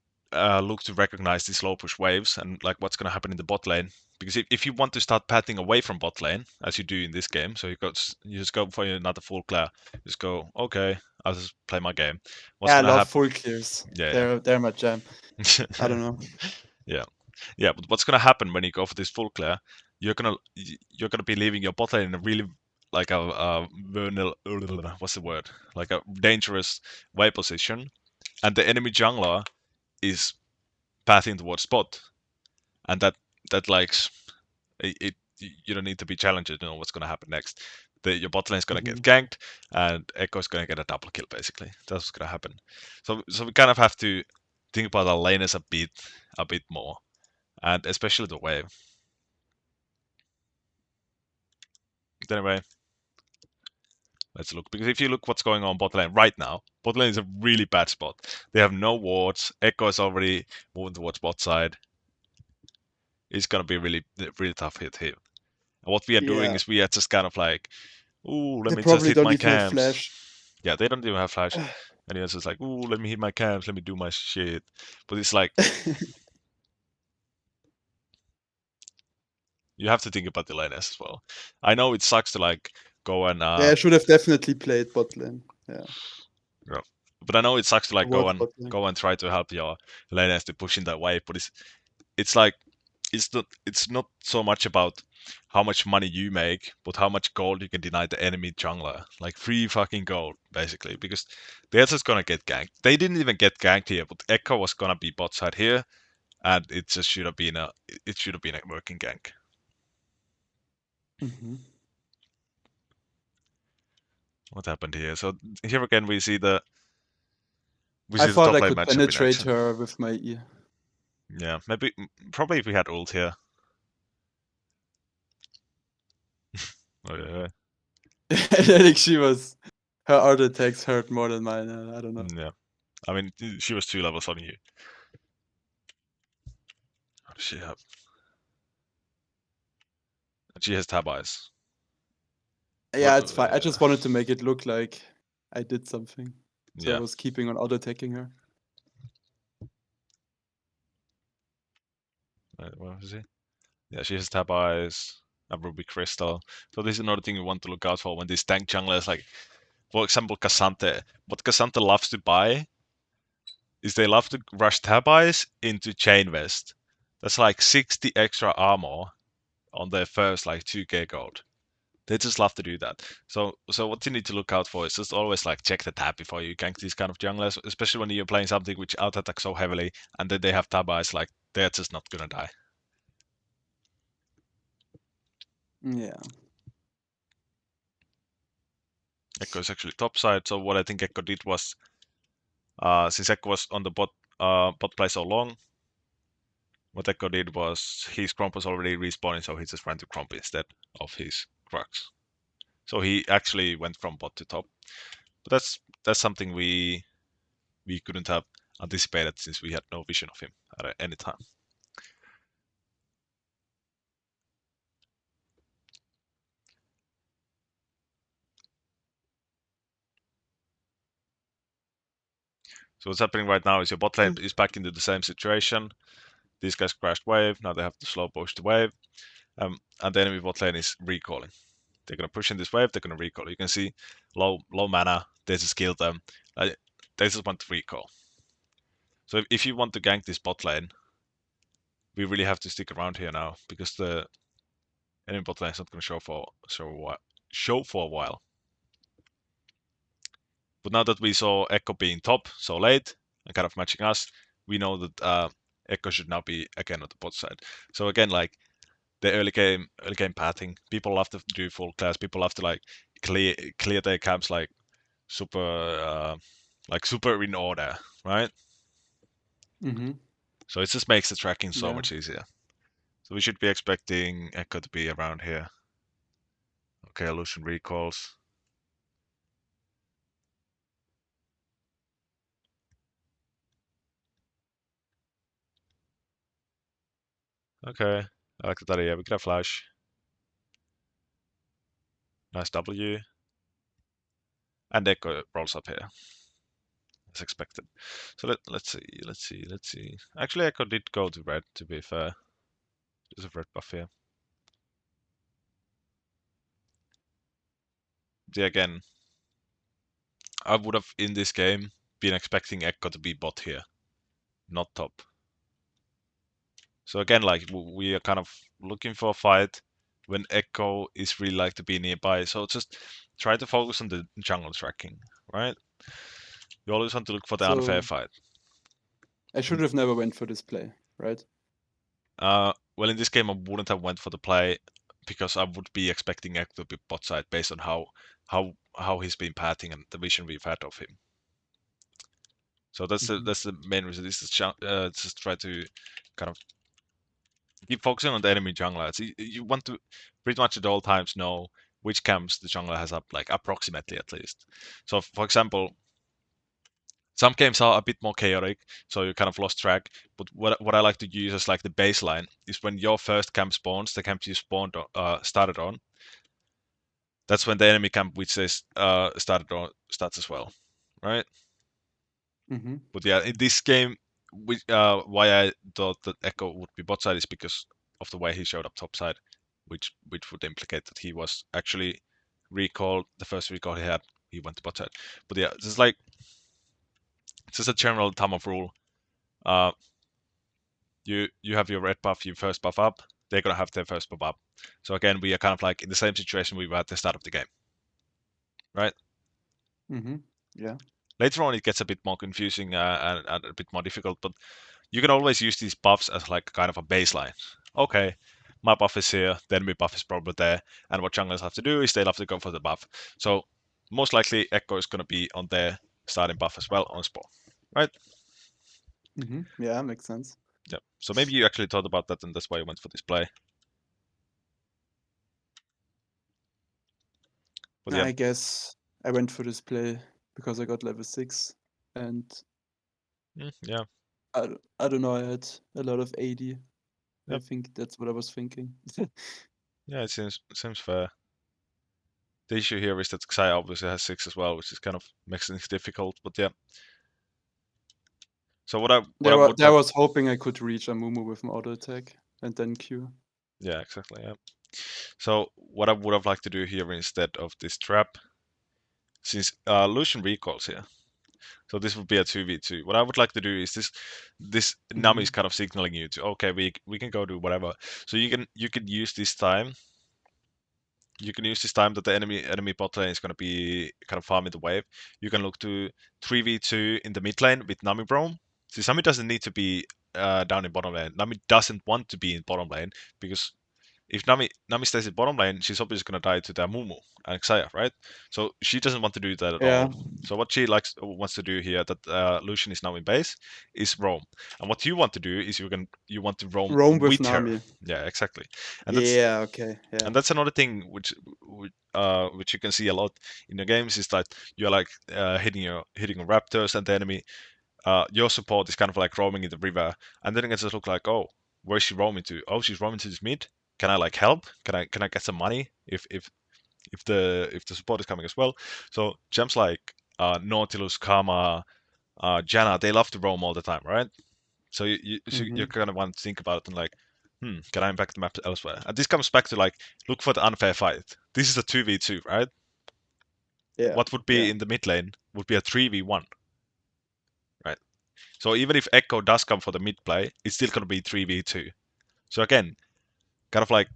look to recognize these low push waves and like what's going to happen in the bot lane. Because if you want to start pathing away from bot lane, as you do in this game, so you just go for another full clear, just go, okay, I'll just play my game. What's Yeah, I going to love happen? full clears. Yeah, They're my jam. I yeah. don't know. Yeah. Yeah, but what's gonna happen when you go for this full clear? You're gonna be leaving your bot lane in a really like a what's the word? Like a dangerous way position, and the enemy jungler is pathing towards bot, and that likes it. You don't need to be challenged to know what's gonna happen next. Your bot lane is gonna get Hmm. ganked, and Echo is gonna get a double kill. Basically, that's what's gonna happen. So we kind of have to think about our laners a bit more, and especially the wave. But anyway, let's look because if you look what's going on bot lane right now, bot lane is a really bad spot. They have no wards. Echo is already moving towards bot side. It's gonna be really tough hit here. And what we are doing Yeah, is we are just kind of like, ooh, let they me just probably hit don't my even have camps. flash. Yeah, they don't even have flash. And it's just like, ooh, let me hit my camps, let me do my shit. But it's like you have to think about the laners as well. I know it sucks to like go and Yeah, I should have definitely played bot lane. Yeah, you know, but I know it sucks to like watch bot lane. go and try to help your laners to push in that way. But it's like it's not so much about how much money you make, but how much gold you can deny the enemy jungler. Like free fucking gold, basically, because they're just gonna get ganked. They didn't even get ganked here, but Echo was gonna be bot side here, and it just should have been a working gank. Hmm. What happened here? So here again we I see the thought top I lane could matchup in penetrate action. her with my E. Yeah, maybe probably if we had ult here. Oh, yeah, I think she was. Her other attacks hurt more than mine. I don't know. yeah. I mean, she was 2 levels on you. What does she have? She has tab eyes. What? Yeah, it's fine. I just wanted to make it look like I did something, so I Yeah. was keeping on auto attacking her. What was he? Yeah, she has tab eyes, a ruby crystal. So this is another thing you want to look out for when these tank junglers, like for example, Cassante. What Cassante loves to buy is they love to rush tab eyes into chain vest. That's like 60 extra armor on their first like 2k gold. They just love to do that. So what you need to look out for is just always like check the tab before you gank these kind of junglers, especially when you're playing something which out attack so heavily and then they have tab eyes, like they're just not gonna die. Yeah. Echo is actually top side, so what I think Echo did was since Echo was on the bot play so long, what Echo did was his Crump was already respawning, so he just ran to Crump instead of his Crux. So he actually went from bot to top. But that's something we couldn't have anticipated since we had no vision of him at any time. So what's happening right now is your bot lane Mm. is back into the same situation. These guys crashed wave, now they have to slow push the wave, and the enemy bot lane is recalling. They're gonna push in this wave, they're gonna recall. You can see low mana, they just kill them. They just want to recall. So if you want to gank this bot lane, we really have to stick around here now because the enemy bot lane is not gonna show for a while. But now that we saw Echo being top so late and kind of matching us, we know that Echo should now be again on the bot side. So again, like the early game pathing, people love to do full class. People love to like clear their camps like super in order, right? Hmm. So it just makes the tracking so Yeah. much easier. So we should be expecting Echo to be around here. Okay, Illusion recalls. Okay, I like that. Yeah, we can have flash. Nice W. And Echo rolls up here, as expected. So let's see. Actually, Echo did go to red, to be fair. There's a red buff here. Yeah, again, I would have, in this game, been expecting Echo to be bot here, not top. So again, like we are kind of looking for a fight when Echo is really like to be nearby. So just try to focus on the jungle tracking, right? You always want to look for the unfair So fight. I should have never went for this play, right? Well, in this game, I wouldn't have went for the play because I would be expecting Echo to be bot side based on how he's been patting and the vision we've had of him. So that's the main reason. Is just try to kind of keep focusing on the enemy jungler. You want to pretty much at all times know which camps the jungler has up, like approximately at least. So, for example, some games are a bit more chaotic, so you kind of lost track. But what I like to use as like the baseline is when your first camp spawns, the camp you started on. That's when the enemy camp which is started on starts as well, right? Mm-hmm. But yeah, in this game, why I thought that Echo would be bot side is because of the way he showed up top side, which would implicate that he was actually recalled. The first recall he had, he went to bot side. But yeah, just like just a general thumb of rule. Uh, you have your red buff, you first buff up. They're gonna have their first buff up. So again, we are kind of like in the same situation we were at the start of the game, right? Mm-hmm. Yeah. Later on, it gets a bit more confusing and a bit more difficult, but you can always use these buffs as like kind of a baseline. Okay, my buff is here, the enemy buff is probably there, and what junglers have to do is they'll have to go for the buff. So most likely Echo is going to be on their starting buff as well on spawn, right? Mm-hmm. Yeah, makes sense. Yeah. So maybe you actually thought about that, and that's why you went for this play. But yeah, I guess I went for this play because I got level 6 and yeah, I don't know, I had a lot of AD. I yeah, think that's what I was thinking. yeah. It seems fair. The issue here is that Xayah obviously has 6 as well, which is kind of makes things difficult. But yeah. So what I would There have, was hoping I could reach Amumu with an auto attack and then Q. yeah, exactly, yeah. So what I would have liked to do here instead of this trap, since Lucian recalls here, so this would be a 2v2. What I would like to do is this Nami Mm-hmm. is kind of signaling you to, okay, we can go do whatever. So you can use this time. You can use this time that the enemy bot lane is going to be kind of farming the wave. You can look to 3v2 in the mid lane with Nami Braum. See, Nami doesn't need to be down in bottom lane. Nami doesn't want to be in bottom lane because if Nami stays in bottom lane, she's obviously gonna die to the Mumu and Xayah, right? So she doesn't want to do that at Yeah, all. So what she wants to do here, that Lucian is now in base, is roam. And what you want to do is you want to roam roam with with her. Nami. Yeah, exactly. And that's Yeah, okay, yeah. and that's another thing which you can see a lot in the games is that you're like hitting raptors and the enemy your support is kind of like roaming in the river, and then it just look like, oh, where's she roaming to? Oh, she's roaming to this mid. Can I like help? Can I get some money if the support is coming as well? So gems like Nautilus, Karma, Janna, they love to roam all the time, right? So you Mm-hmm. kind of want to think about it and like, can I impact the map elsewhere? And this comes back to like look for the unfair fight. This is a 2v2, right? Yeah, What would be yeah. in the mid lane would be a 3v1, right? So even if Echo does come for the mid play, it's still going to be 3v2. So again, kind of like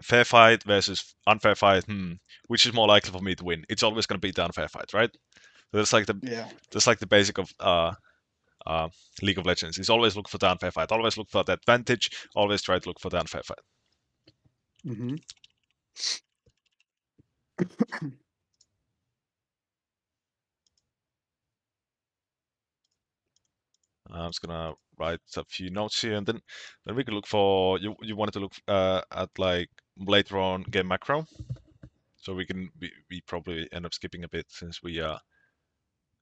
fair fight versus unfair fight. Which is more likely for me to win? It's always going to be the unfair fight, right? So Yeah. that's like the basic of uh, League of Legends. Is always look for the unfair fight. Always look for the advantage. Always try to look for the unfair fight. Mm-hmm. I'm just gonna write a few notes here, and then we can look for you wanted to look at like later on game macro. So we probably end up skipping a bit since we are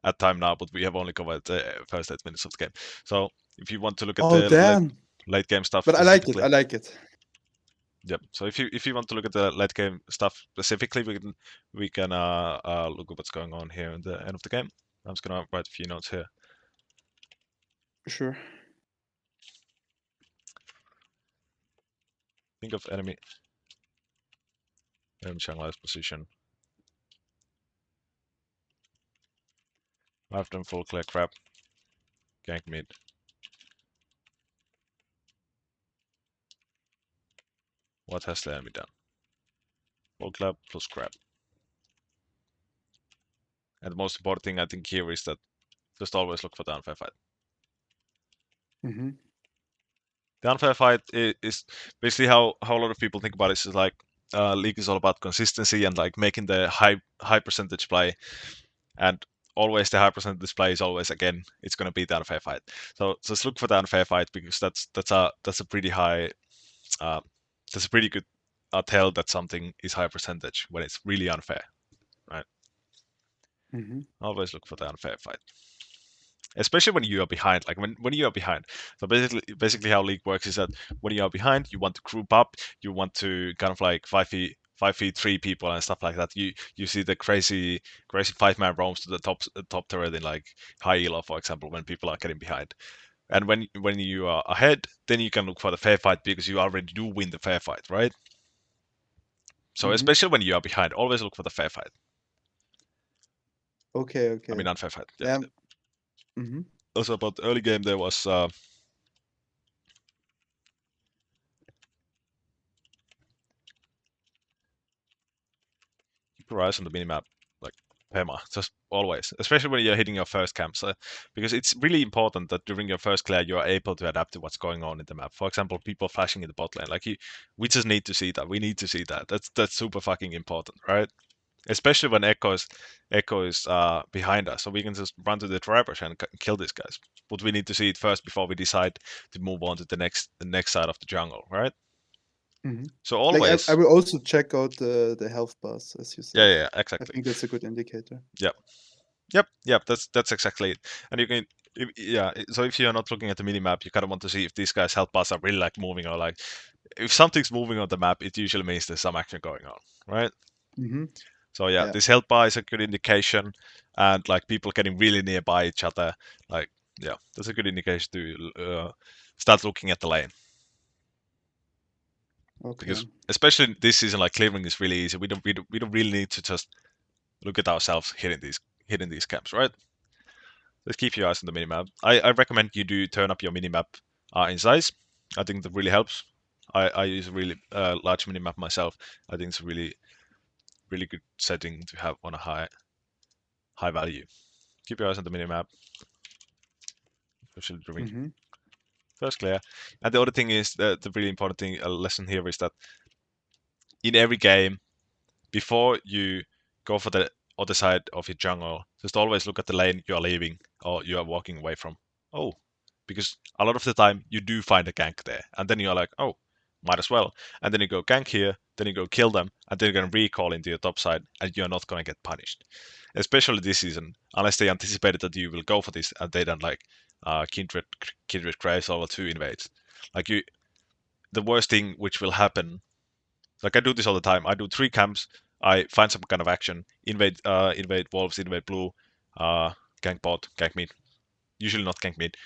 at time now, but we have only covered the first 8 minutes of the game. So if you want to look at Oh, the damn. late game stuff But I like it. specifically, I like it. yep. So if you want to look at the late game stuff specifically, we can look at what's going on here in the end of the game. I'm just gonna write a few notes here. Sure. Think of enemy jungler's position. Have them full clear crap. Gank mid. What has the enemy done? Full clap plus grab. And the most important thing I think here is that just always look for the unfair fight. Mm-hmm. The unfair fight is basically how a lot of people think about it. Is like league is all about consistency and like making the high percentage play, and always the high percentage play is always again it's going to be the unfair fight. So just look for the unfair fight because that's a pretty high uh, that's a pretty good tell that something is high percentage when it's really unfair, right? Mm-hmm. Always look for the unfair fight, especially when you are behind. Like when you are behind. So basically how league works is that when you are behind, you want to group up, you want to kind of like 5v 3 people and stuff like that. You see the crazy 5-man roams to the top turret in like high elo, for example, when people are getting behind. And when you are ahead, then you can look for the fair fight because you already do win the fair fight, right? So Mm-hmm. especially when you are behind, always look for the fair fight. Okay, I okay. mean unfair fight. Yeah. Yeah. Mm-hmm. Also about the early game, there was keep your eyes on the minimap, like Pema, just always, especially when you're hitting your first camps, because it's really important that during your first clear you are able to adapt to what's going on in the map. For example, people flashing in the bot lane, like we just need to see that. We need to see that. That's super fucking important, right? Especially when Echo is behind us, so we can just run to the traverse and kill these guys. But we need to see it first before we decide to move on to the next side of the jungle, right? Mm-hmm. So Like I always, will also check out the health bars, as you yeah, said. yeah, yeah, I exactly. think that's a good indicator. Yeah. Yep. That's exactly it. And you can, yeah. So if you're not looking at the mini map, you kind of want to see if these guys' health bars are really like moving or like if something's moving on the map, it usually means there's some action going on, right? Mm-hmm. So yeah, Yeah. this health bar is a good indication, and like people getting really nearby each other, like yeah, that's a good indication to start looking at the lane Okay. because especially this season, like clearing is really easy. We don't really need to just look at ourselves hitting these camps, right? Just keep your eyes on the minimap. I recommend you do turn up your minimap in size. I think that really helps. I use a really large minimap myself. I think it's a really good setting to have on a high value. Keep your eyes on the minimap, especially during Mm-hmm. first clear. And the other thing is the really important thing, a lesson here is that in every game, before you go for the other side of your jungle, just always look at the lane you are leaving or you are walking away from. Oh, because a lot of the time you do find a gank there, and then you're like, oh, might as well. And then you go gank here, then you go kill them, and then you're gonna recall into your top side, and you're not gonna get punished. Especially this season, unless they anticipated that you will go for this, and they don't like Kindred Graves over 2 invades. Like you, the worst thing which will happen, like I do this all the time. I do 3 camps. I find some kind of action. Invade wolves, invade blue, gank bot, gank mid. Usually not gank mid,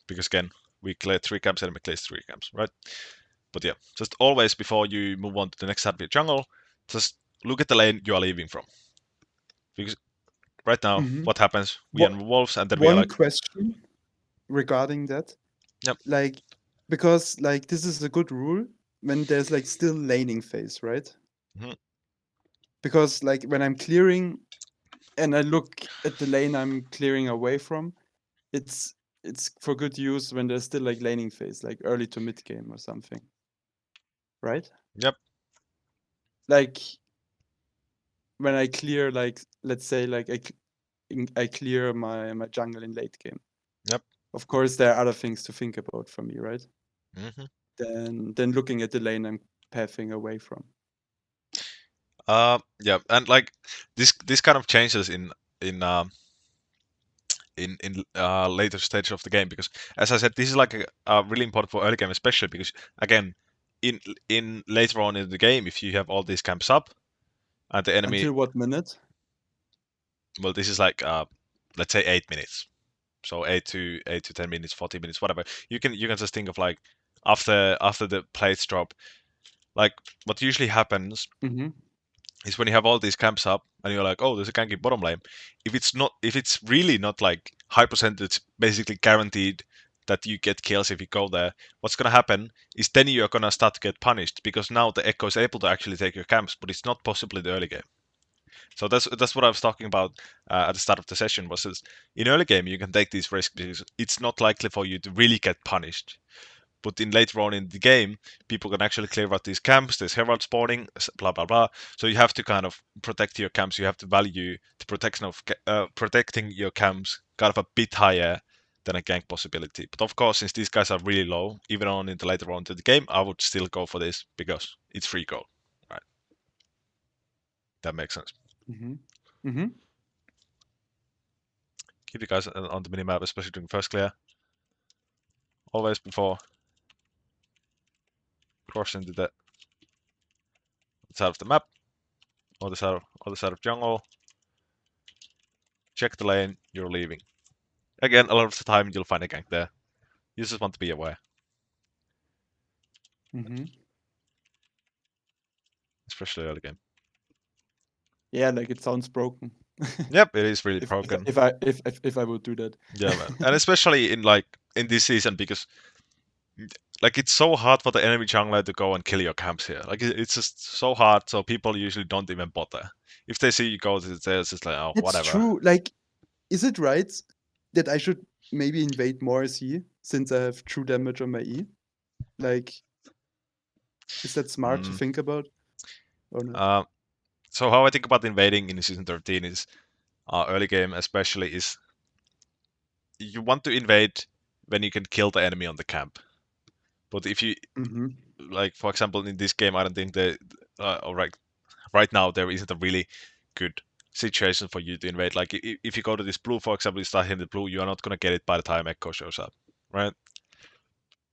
because again we clear 3 camps, enemy clears 3 camps, right? But yeah, just always before you move on to the next side of your jungle, just look at the lane you are leaving from. Because right now, Mm-hmm. what happens? We What are wolves, and then we are one like, question regarding that? yep, Like, because like this is a good rule when there's like still laning phase, right? mhm, Because like when I'm clearing and I look at the lane I'm clearing away from, it's for good use when there's still like laning phase, like early to mid game or something, right? yep, Like when I clear, like let's say like I clear my jungle in late game. yep. Of course, there are other things to think about for me, right? hmm Than looking at the lane I'm pathing away from. Yeah, and like this kind of changes in later stages of the game because as I said this is like really important for early game especially because again in later on in the game if you have all these camps up and the enemy Until what minute? well this is like let's say 8 minutes so 8 to 10 minutes 40 minutes whatever you can just think of like after the plates drop like what usually happens Mm-hmm. is when you have all these camps up and you're like, oh, there's a ganky bottom lane. If it's really not like high percentage, basically guaranteed that you get kills if you go there, what's gonna happen is then you're gonna start to get punished because now the Echo is able to actually take your camps, but it's not possible in the early game. So that's what I was talking about at the start of the session. Was is in early game you can take these risks because it's not likely for you to really get punished. But in later on in the game, people can actually clear out these camps. There's herald spawning, blah blah blah. So you have to kind of protect your camps. You have to value the protection of protecting your camps kind of a bit higher than a gank possibility. But of course, since these guys are really low, even on in the later on to the game, I would still go for this because it's free gold. Right? That makes sense. Mm-hmm. Mm-hmm. Keep you guys on the minimap, especially during first clear. Always before crossing the side of the map or the side of jungle. Check the lane. You're leaving. Again, a lot of the time you'll find a gank there. You just want to be aware, Mm-hmm. especially early game. Yeah, like it sounds broken. Yep, it is really if broken. if I would do that. Yeah, man. And especially in this season because like it's so hard for the enemy jungler to go and kill your camps here. Like it's just so hard, so people usually don't even bother. If they see you go, it's just like, oh, It's whatever. true. Like, is it right that I should maybe invade more C since I have true damage on my E? Like, is that smart to Mm. think about or not? So how I think about invading in season 13 is early game especially is you want to invade when you can kill the enemy on the camp. But if you Mm-hmm. like, for example, in this game, I don't think that right now there isn't a really good situation for you to invade. Like if you go to this blue, for example, you start hitting the blue, you are not gonna get it by the time Echo shows up, right?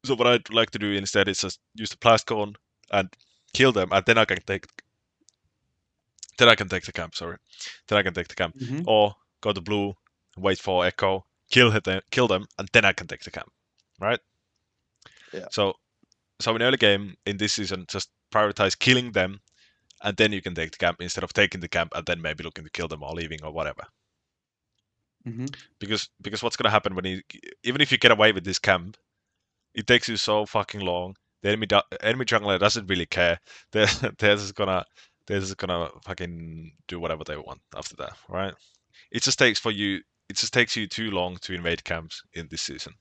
So what I'd like to do instead is just use the blast cone and kill them, and then I can take the camp. Sorry, then I can take the camp, Mm-hmm. or go to blue, wait for Echo, kill them, and then I can take the camp, right? Yeah. So so in early game in this season, just prioritize killing them, and then you can take the camp instead of taking the camp and then maybe looking to kill them or leaving or whatever. Mm-hmm. Because what's gonna happen when you even if you get away with this camp, it takes you so fucking long. The enemy jungler doesn't really care. They're they're just gonna fucking do whatever they want after that, right? It just takes for you. It just takes you too long to invade camps in this season.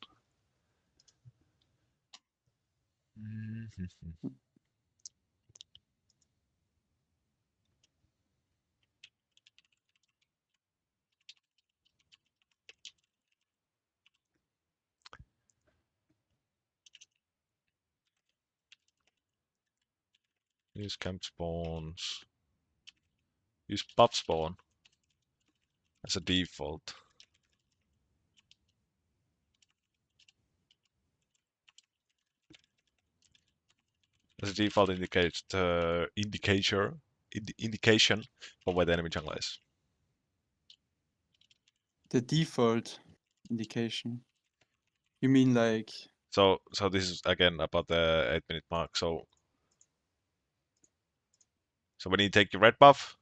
Use camp spawns. Use buff spawn as a default. As a default indicates the indication for where the enemy jungler is. The default indication. You mean like So this is again about the 8 minute mark. So when you take your red buff,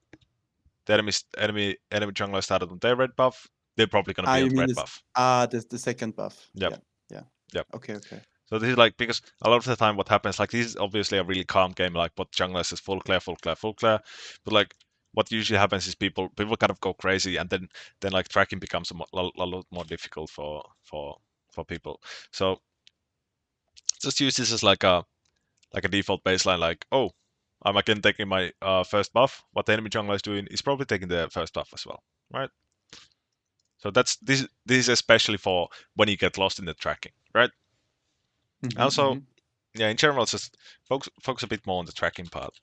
the enemy jungler started on their red buff, they're probably gonna be on you mean red this buff. the second buff. Yep, Yeah. Yeah. yep. Okay, okay. So this is like because a lot of the time what happens, like this is obviously a really calm game, like what junglers is full clear, full clear, full clear. But like what usually happens is people kind of go crazy, and then like tracking becomes a lot more difficult for people. So just use this as like a default baseline, like, oh, I'm again taking my first buff. What the enemy jungler is doing is probably taking the first buff as well, right? So that's this is especially for when you get lost in the tracking, right? Mm-hmm, Also, mm-hmm. yeah, in general, just focus a bit more on the tracking part.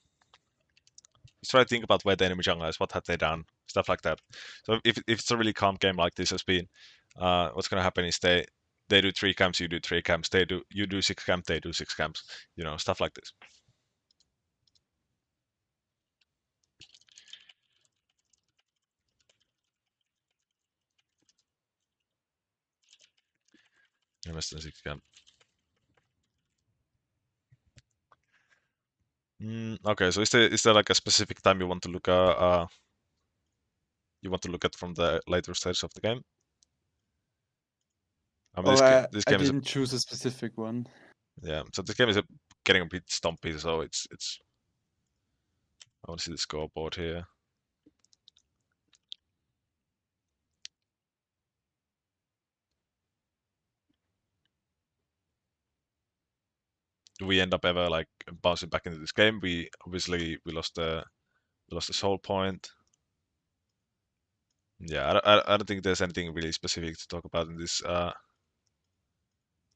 Just try to think about where the enemy jungler is, what have they done, stuff like that. So if it's a really calm game like this has been, what's gonna happen is they do 3 camps, you do 3 camps, you do 6 camps, they do 6 camps, stuff like this. Less than 6 camp. Okay, so is there like a specific time you want to look at from the later stage of the game? I mean, Oh, this I game is didn't choose a specific one. yeah. So this game is getting a bit stumpy. So it's. I want to see the scoreboard here. Do we end up ever like bouncing back into this game? We obviously we lost the soul point. Yeah, I don't think there's anything really specific to talk about in this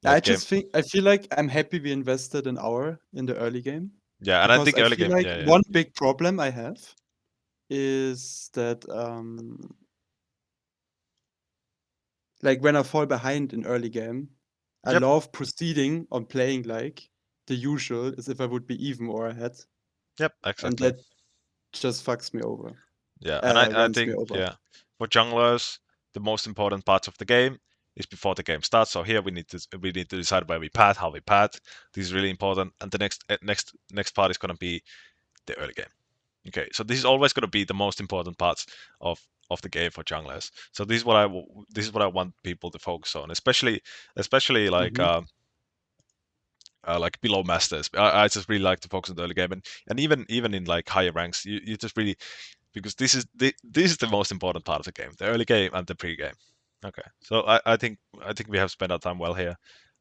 I late game. just think I feel like I'm happy we invested an hour in the early game Yeah, and I because think I early feel game. like Yeah, yeah. one big problem I have is that like when I fall behind in early game, I Yep, love proceeding on playing like the usual as if I would be even or ahead, yep, and exactly. that just fucks me over, Yeah, and I runs me think over. yeah, for junglers, the most important parts of the game is before the game starts. So here we need to decide where we path, how we path. This is really important, and the next part is gonna be the early game. Okay, so this is always gonna be the most important parts of of the game for junglers. So this is what I want people to focus on, especially Mhm. like below masters. I just really like to focus on the early game, and even in like higher ranks, you just really because this is the most important part of the game, the early game and the pre-game. Okay, so I think we have spent our time well here.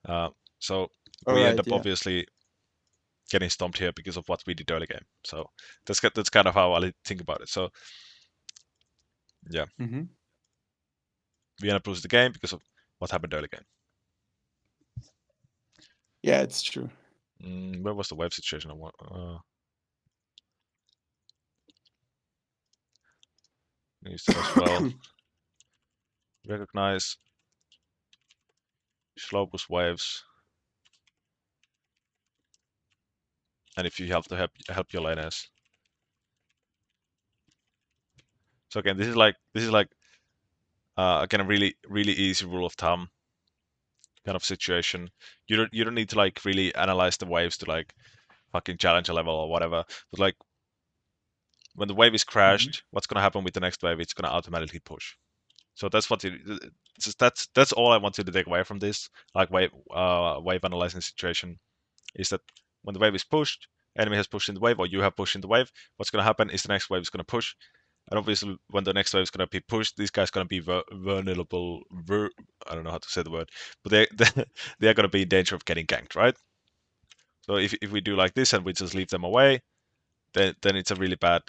Uh, so All we end right, up yeah. obviously getting stumped here because of what we did early game. So that's kind of how I think about it. So yeah, Mhm. we end up losing the game because of what happened early game. Yeah, it's true. Where was the wave situation? Use that as well. Recognize slow boost waves, and if you have to help your laners. So again, this is like again a really easy rule of thumb kind of situation. You don't need to like really analyze the waves to like fucking challenge a level or whatever. But like when the wave is Mhm. crashed, what's gonna happen with the next wave? It's gonna automatically push. So that's what that's all I want you to take away from this like wave analyzing situation is that when the wave is pushed, enemy has pushed in the wave or you have pushed in the wave, what's gonna happen is the next wave is gonna push. And obviously, when the next wave is going to be pushed, this guy's going to be vulnerable. I don't know how to say the word, but they're going to be in danger of getting ganked, right? So if we do like this and we just leave them away, then it's a really bad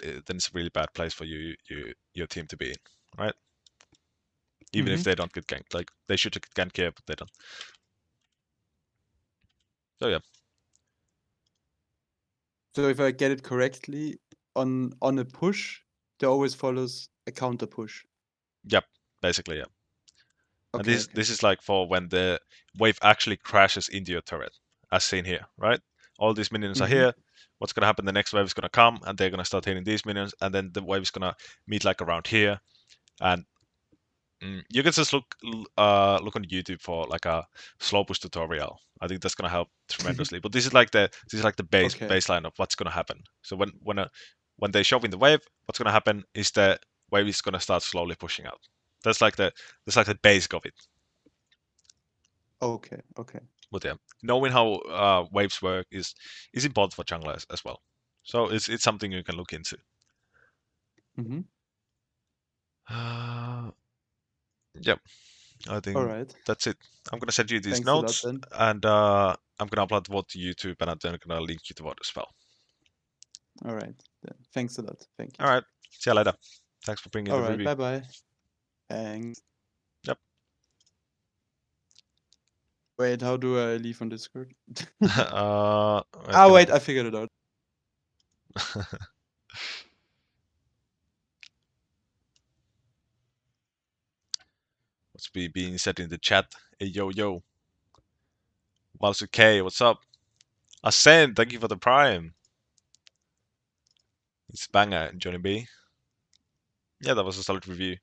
place for your team to be in, right? Even if Mhm. they don't get ganked, like they should get ganked here, but they don't. So yeah, So if I get it correctly, on a push, there always follows a counter push. yep, basically yeah. And Okay, okay. this is like for when the wave actually crashes into your turret, as seen here, right? All these minions are Mhm. here. What's gonna happen? The next wave is gonna come, and they're gonna start hitting these minions, and then the wave is gonna meet like around here. And you can just look on YouTube for like a slow push tutorial. I think that's gonna help tremendously. But this is like the Okay. baseline of what's gonna happen. So when they shove in the wave, what's gonna happen is the wave is gonna start slowly pushing out. That's like the basic of it. Okay, okay. But yeah, knowing how waves work is important for junglers as well. So it's something you can look into. Mhm. Uh, yep, I All think right. that's it. I'm gonna send you these Thanks a lot notes, then. and I'm gonna upload the VOD to YouTube, and I'm then gonna link you to VOD as well. All right. Then. Thanks a lot. Thank you. All right, see you later. Thanks for bringing All the right. review. Bye-bye. Thanks. Yep. Wait, how do I leave on Discord? Wait, can Wait, I figured it out. I? What's being said in the chat? Hey yo yo, Mouse K, what's up? Ascend, thank you for the prime. It's banger, Johnny B. Yeah, that was a solid review.